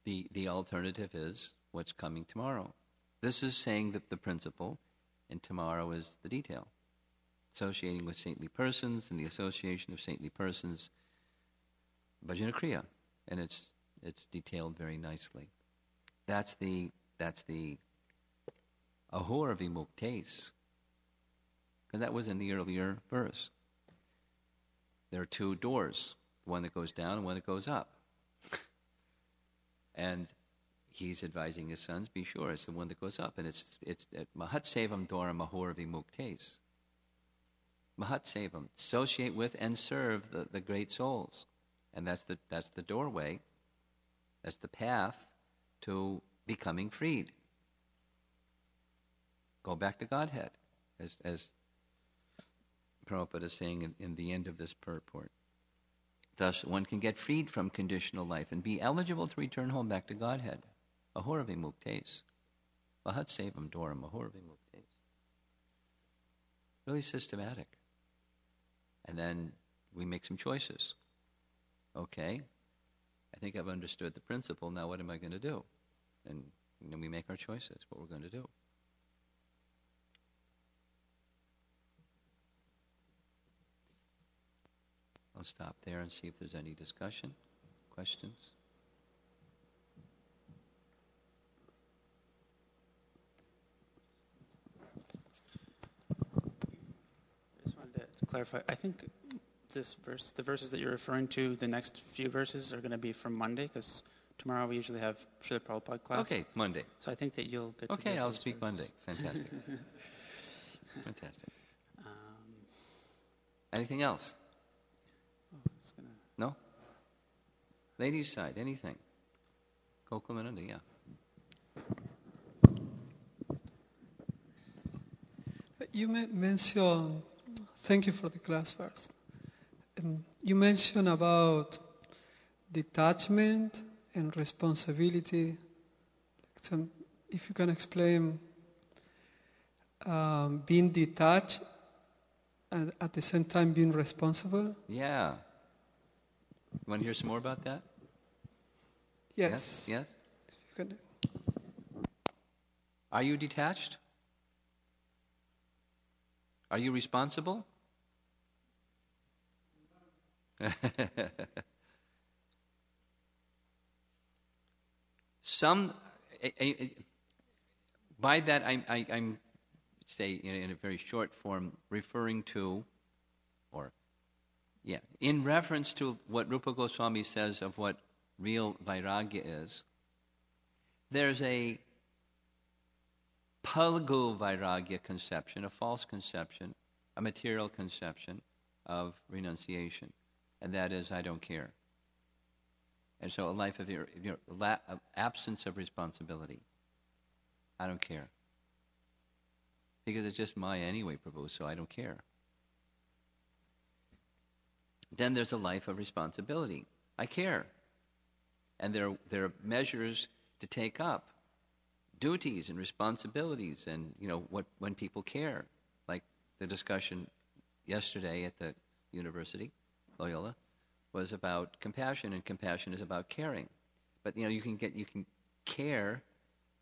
The alternative is what's coming tomorrow. This is saying that the principle, and tomorrow is the detail. Associating with saintly persons, and the association of saintly persons, bhajana kriya. And it's detailed very nicely. That's the ahor vimuktes. Because that was in the earlier verse. There are 2 doors, one that goes down and one that goes up. And he's advising his sons, be sure it's the one that goes up. And it's mahat sevam dwaram ahor vimuktes. Mahat sevam, associate with and serve the great souls. And that's the doorway, that's the path to becoming freed. Go back to Godhead, as Prabhupada is saying in the end of this purport. Thus, one can get freed from conditional life and be eligible to return home back to Godhead. Ahora vimuktes. Mahat sevam dwaram ahora vimuktes. Really systematic. And then we make some choices. Okay, I think I've understood the principle, now what am I going to do? And then we make our choices, what we're going to do. I'll stop there and see if there's any discussion, questions. I just wanted to clarify. I think this verse, the verses that you're referring to, the next few verses are going to be from Monday, because tomorrow we usually have Srila Prabhupada class. Okay, Monday. So I think that you'll get to Okay, get I'll those speak verses. Monday. Fantastic. Fantastic. Anything else? It's gonna... No? Ladies' side, anything? Gokulananda, yeah. You mentioned, thank you for the class first. You mentioned about detachment and responsibility. If you can explain being detached and at the same time being responsible. Yeah. You want to hear some more about that? Yes. Yes? If you can- Are you detached? Are you responsible? By that I'm say in a very short form referring to, in reference to what Rupa Goswami says of what real vairagya is. There's a Palgu vairagya conception, a false conception, a material conception of renunciation, and that is I don't care. And so a life of absence of responsibility. I don't care. Because it's just Maya anyway, Prabhu, so I don't care. Then there's a life of responsibility. I care. And there are measures to take up, duties and responsibilities, and when people care, like the discussion yesterday at the university, Loyola, was about compassion, and compassion is about caring. But you can care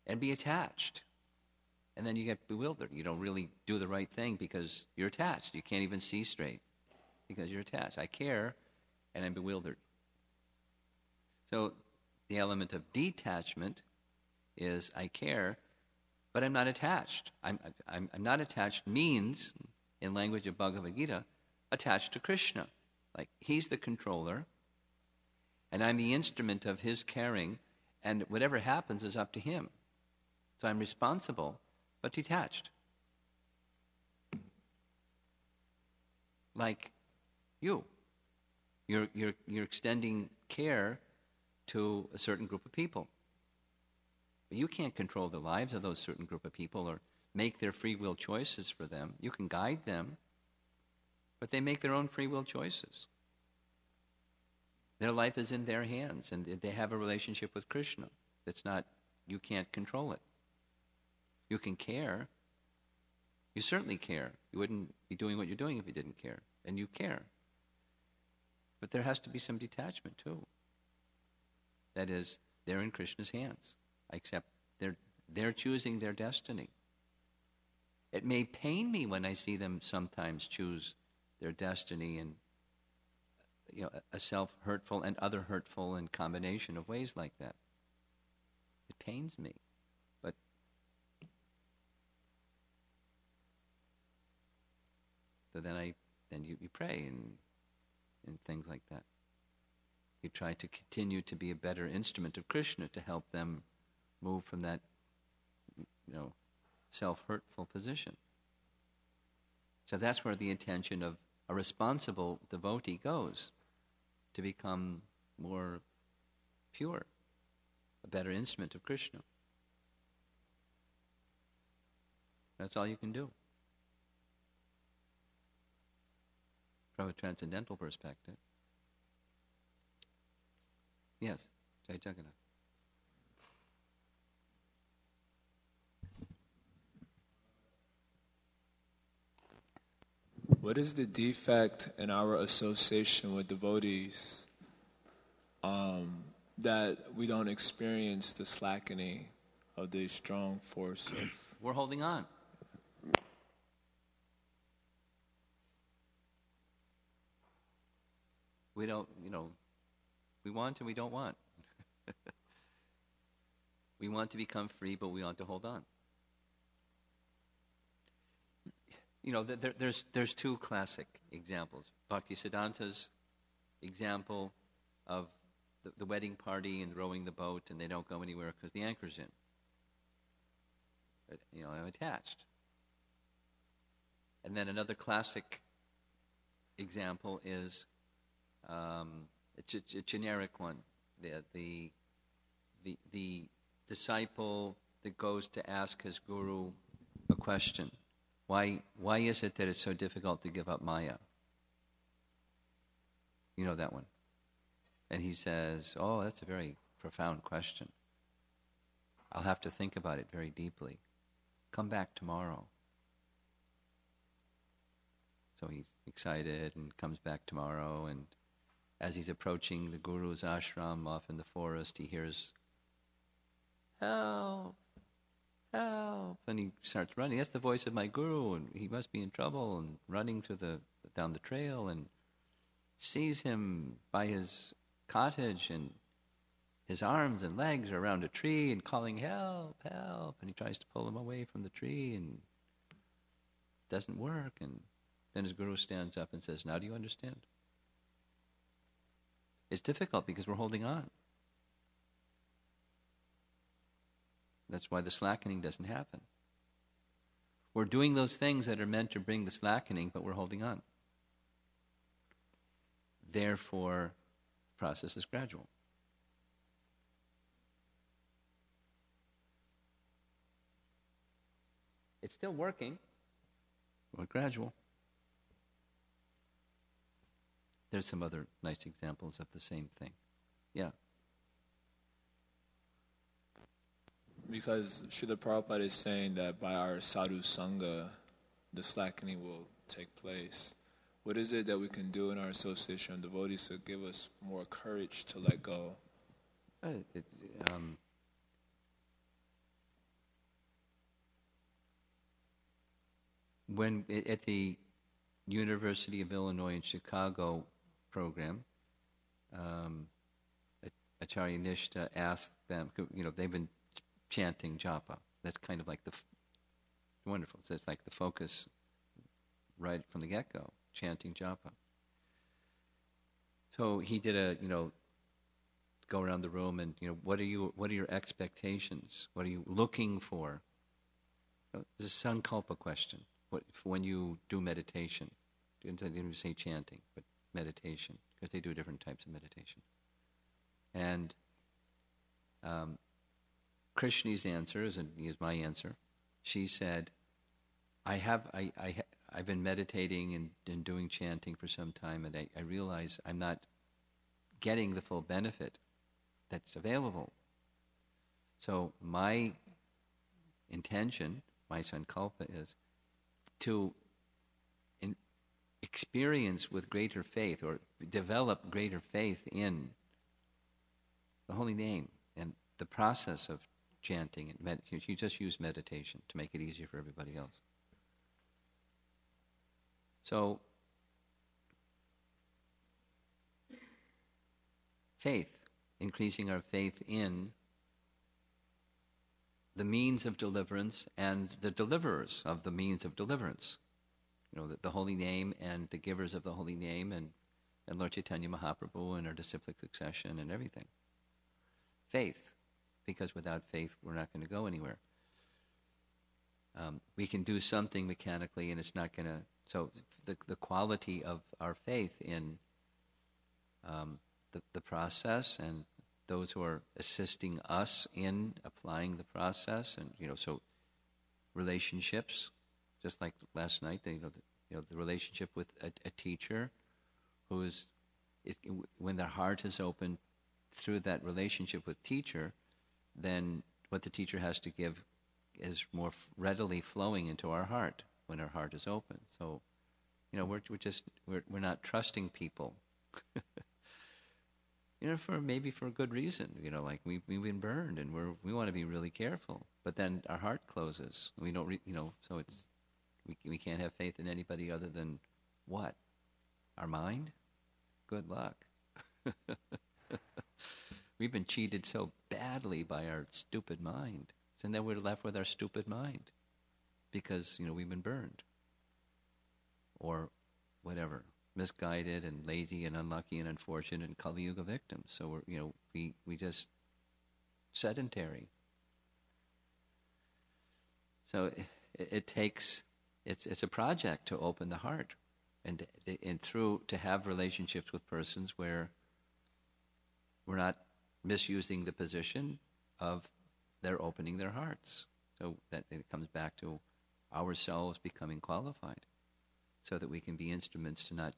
and be attached, and then you get bewildered. You don't really do the right thing because you're attached. You can't even see straight because you're attached. I care, and I'm bewildered. So the element of detachment is I care, but I'm not attached. I'm not attached means, in language of Bhagavad Gita, attached to Krishna. Like he's the controller, and I'm the instrument of his caring, and whatever happens is up to him. So I'm responsible, but detached. Like you're extending care to a certain group of people. But you can't control the lives of those certain group of people or make their free will choices for them. You can guide them, but they make their own free will choices. Their life is in their hands, and they have a relationship with Krishna. You can't control it. You can care. You certainly care. You wouldn't be doing what you're doing if you didn't care. And you care. But there has to be some detachment too. That is, they're in Krishna's hands. Except they're choosing their destiny. It may pain me when I see them sometimes choose their destiny in a self-hurtful and other hurtful and combination of ways like that. It pains me. But so then you pray and things like that. You try to continue to be a better instrument of Krishna to help them move from that, self-hurtful position. So that's where the intention of a responsible devotee goes, to become more pure, a better instrument of Krishna. That's all you can do. From a transcendental perspective. Yes, Jai Jagannath. What is the defect in our association with devotees that we don't experience the slackening of the strong force of... We're holding on. We don't, we want and we don't want. We want to become free, but we want to hold on. There's two classic examples. Bhaktisiddhanta's example of the wedding party and rowing the boat, and they don't go anywhere because the anchor's in. But, I'm attached. And then another classic example is it's a generic one. The disciple that goes to ask his guru a question. Why is it that it's so difficult to give up Maya? You know that one. And he says, that's a very profound question. I'll have to think about it very deeply. Come back tomorrow. So he's excited and comes back tomorrow, and as he's approaching the Guru's ashram off in the forest, he hears, "Help! Help!" And he starts running. That's the voice of my Guru, and he must be in trouble, and running down the trail, and sees him by his cottage, and his arms and legs are around a tree and calling, "Help! Help!" And he tries to pull him away from the tree, and it doesn't work. And then his Guru stands up and says, "Now do you understand?" It's difficult because we're holding on. That's why the slackening doesn't happen. We're doing those things that are meant to bring the slackening, but we're holding on. Therefore, the process is gradual. It's still working, but gradual. There's some other nice examples of the same thing. Yeah. Because Srila Prabhupada is saying that by our sadhu sangha, the slackening will take place. What is it that we can do in our association of devotees to give us more courage to let go? When at the University of Illinois in Chicago program, Acharya Nishta asked them, they've been chanting japa. That's kind of like wonderful. So it's like the focus right from the get-go, chanting japa. So he did go around the room and, what are your expectations? What are you looking for? This is a sankalpa question. When you do meditation, they didn't say chanting, but meditation, because they do different types of meditation. And Krishna's answer is my answer. She said, I've been meditating and doing chanting for some time, and I realize I'm not getting the full benefit that's available. So my intention, my sankalpa, is to experience with greater faith, or develop greater faith in the holy name and the process of chanting. And you just use meditation to make it easier for everybody else. So, faith, increasing our faith in the means of deliverance and the deliverers of the means of deliverance. The holy name and the givers of the holy name, and Lord Chaitanya Mahaprabhu and our disciplic succession and everything. Faith, because without faith we're not going to go anywhere. We can do something mechanically and it's not going to... So the quality of our faith in the process and those who are assisting us in applying the process, and so relationships, just like last night, the relationship with a teacher who's, when their heart is open through that relationship with teacher, then what the teacher has to give is more readily flowing into our heart when our heart is open. So, we're not trusting people. For a good reason. Like we've been burned, and we want to be really careful. But then our heart closes. We don't, so it's we can't have faith in anybody other than what? Our mind? Good luck. We've been cheated so badly by our stupid mind, and then we're left with our stupid mind because we've been burned or whatever. Misguided and lazy and unlucky and unfortunate and Kali Yuga victims. So we just sedentary. So it takes, it's a project to open the heart and through to have relationships with persons where we're not misusing the position of their opening their hearts. So that it comes back to ourselves becoming qualified, so that we can be instruments to not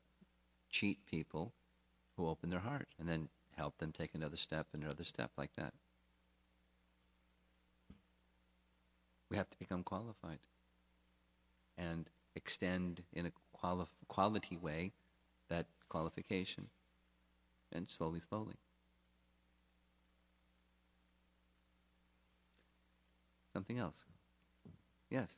cheat people who open their heart, and then help them take another step and another step like that. We have to become qualified and extend in a quality way that qualification. and slowly, slowly. Something else? Yes.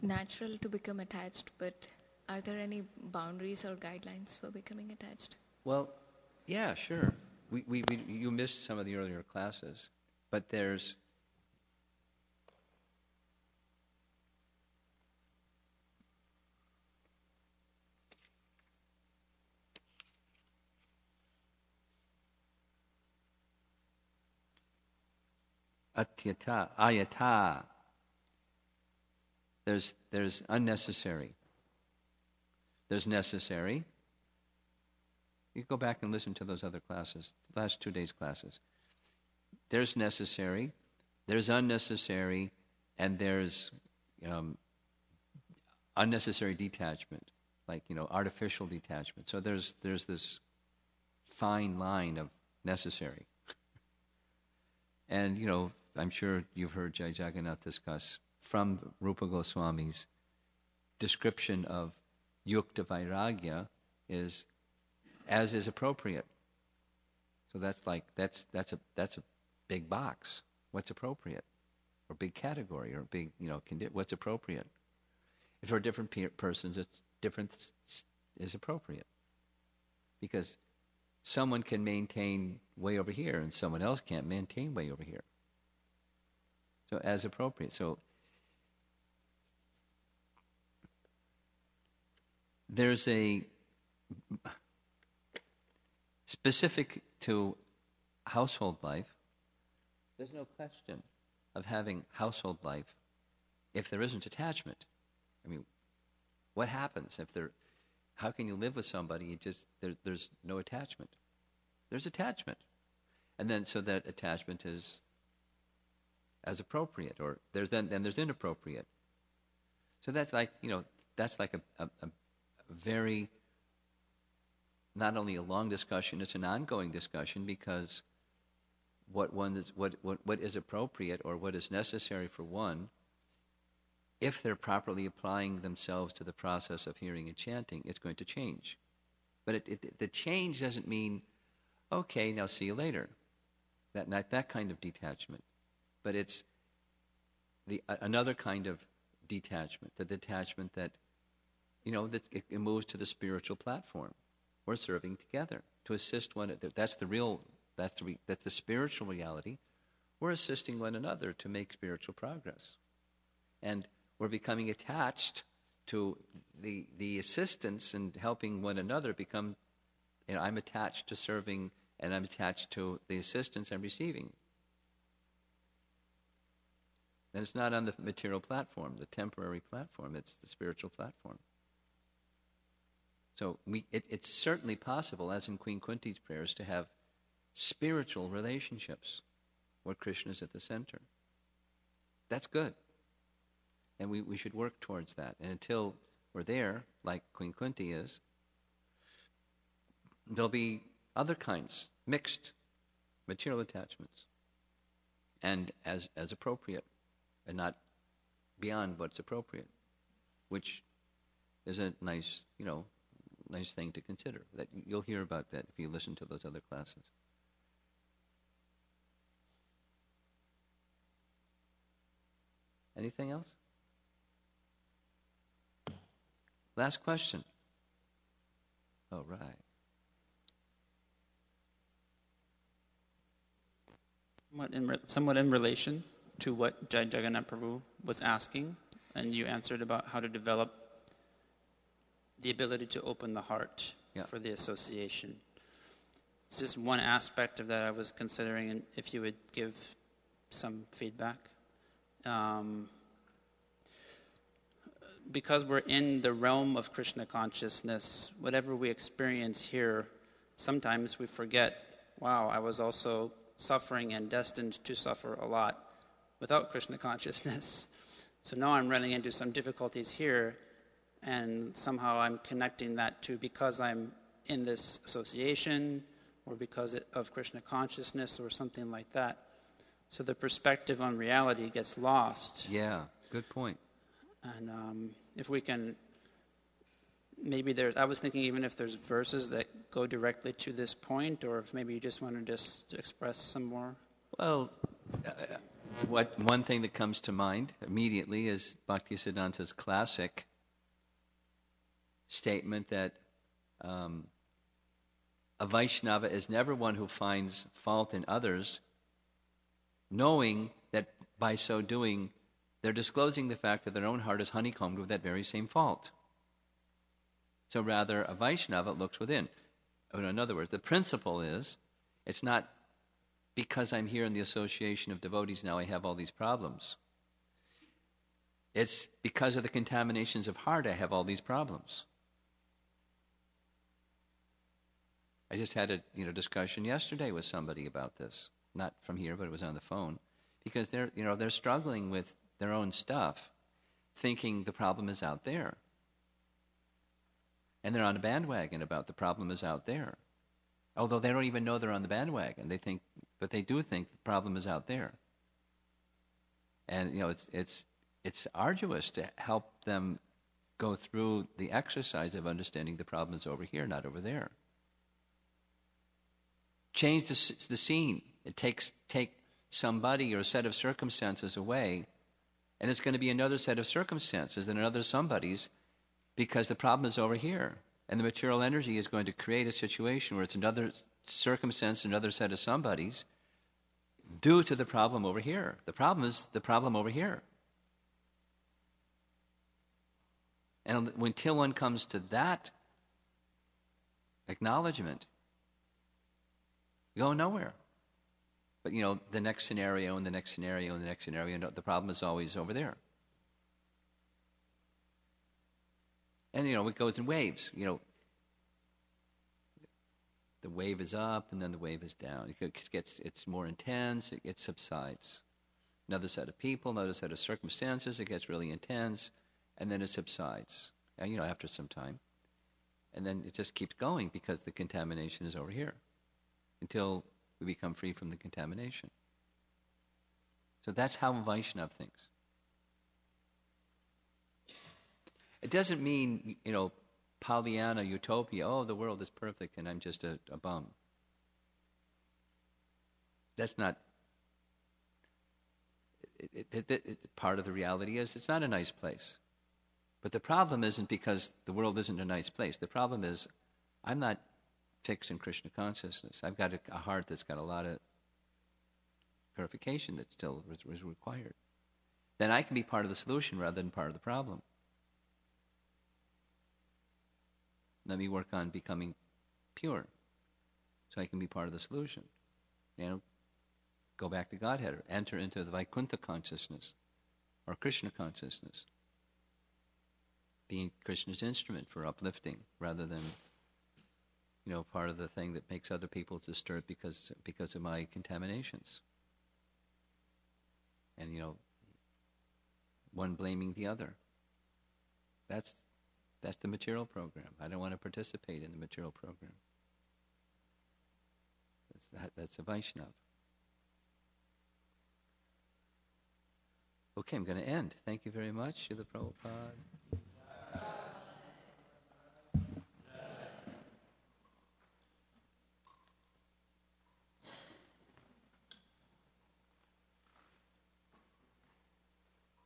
Natural to become attached, but are there any boundaries or guidelines for becoming attached? Well, yeah, sure. You missed some of the earlier classes, but there's atyata, ayata. There's unnecessary. There's necessary. You go back and listen to those other classes, the last 2 days' classes. There's necessary, there's unnecessary, and there's unnecessary detachment, like artificial detachment. So there's this fine line of necessary. And I'm sure you've heard Jai Jagannath discuss from Rupa Goswami's description of yukta vairagya is as is appropriate. So that's a big box. What's appropriate, or big category, or big what's appropriate. If for different persons, it's different is appropriate, because someone can maintain way over here, and someone else can't maintain way over here. So as appropriate. So there's a specific to household life. There's no question of having household life if there isn't attachment. I mean, what happens if there? How can you live with somebody? There's no attachment. There's attachment, and then so that attachment is as appropriate, or there's there's inappropriate. So that's like a very, not only a long discussion, it's an ongoing discussion, because what is appropriate or what is necessary for one, if they're properly applying themselves to the process of hearing and chanting, it's going to change. But the change doesn't mean, okay, now see you later. Not that kind of detachment. But it's another kind of detachment, the detachment that, that it moves to the spiritual platform. We're serving together to assist one another. That's the spiritual reality. We're assisting one another to make spiritual progress. And we're becoming attached to the assistance and helping one another become, I'm attached to serving, and I'm attached to the assistance I'm receiving. And it's not on the material platform, the temporary platform, it's the spiritual platform. So it's certainly possible, as in Queen Kunti's prayers, to have spiritual relationships where Krishna is at the center. That's good. And we should work towards that. And until we're there, like Queen Kunti is, there'll be other kinds, mixed material attachments, and as appropriate, and not beyond what's appropriate, which is a nice thing to consider. That you'll hear about that if you listen to those other classes. Anything else? Last question. All right. Somewhat in relation to what Jai Jagannath Prabhu was asking, and you answered about how to develop the ability to open the heart for the association. It's just one aspect of that I was considering, and if you would give some feedback. Because we're in the realm of Krishna consciousness, whatever we experience here, sometimes we forget, wow, I was also suffering and destined to suffer a lot without Krishna consciousness. So now I'm running into some difficulties here, and somehow I'm connecting that to because I'm in this association or because of Krishna consciousness or something like that. So the perspective on reality gets lost. Yeah, good point. And if we can, I was thinking even if there's verses that go directly to this point, or if maybe you just want to just express some more. Well, one thing that comes to mind immediately is Bhaktisiddhanta's classic statement that a Vaishnava is never one who finds fault in others, knowing that by so doing, they're disclosing the fact that their own heart is honeycombed with that very same fault. So rather, a Vaishnava looks within. In other words, the principle is, it's not because I'm here in the association of devotees now I have all these problems. It's because of the contaminations of heart I have all these problems. I just had a discussion yesterday with somebody about this. Not from here, but it was on the phone. Because they're struggling with their own stuff, thinking the problem is out there. And they're on a bandwagon about the problem is out there. Although they don't even know they're on the bandwagon. But they do think the problem is out there. And it's arduous to help them go through the exercise of understanding the problem is over here, not over there. Change the scene. Take somebody or a set of circumstances away, and it's going to be another set of circumstances and another somebody's, because the problem is over here. And the material energy is going to create a situation where it's another circumstance, another set of somebody's, due to the problem over here. The problem is the problem over here. And until one comes to that acknowledgement, you go nowhere. But, the next scenario and the next scenario and the next scenario, the problem is always over there. And, it goes in waves. The wave is up and then the wave is down. It's more intense, it subsides. Another set of people, another set of circumstances, it gets really intense, and then it subsides, after some time. And then it just keeps going because the contamination is over here until we become free from the contamination. So that's how Vaishnava thinks. It doesn't mean, Pollyanna utopia, the world is perfect and I'm just a bum. That's not... part of the reality is it's not a nice place. But the problem isn't because the world isn't a nice place. The problem is I'm not fixed in Krishna consciousness. I've got a heart that's got a lot of purification that still is required. Then I can be part of the solution rather than part of the problem. Let me work on becoming pure so I can be part of the solution. Go back to Godhead, or enter into the Vaikuntha consciousness or Krishna consciousness. Being Krishna's instrument for uplifting rather than, part of the thing that makes other people disturbed because of my contaminations. And, one blaming the other. That's the material program. I don't want to participate in the material program. That's a Vaishnava. Okay, I'm going to end. Thank you very much, Srila Prabhupada.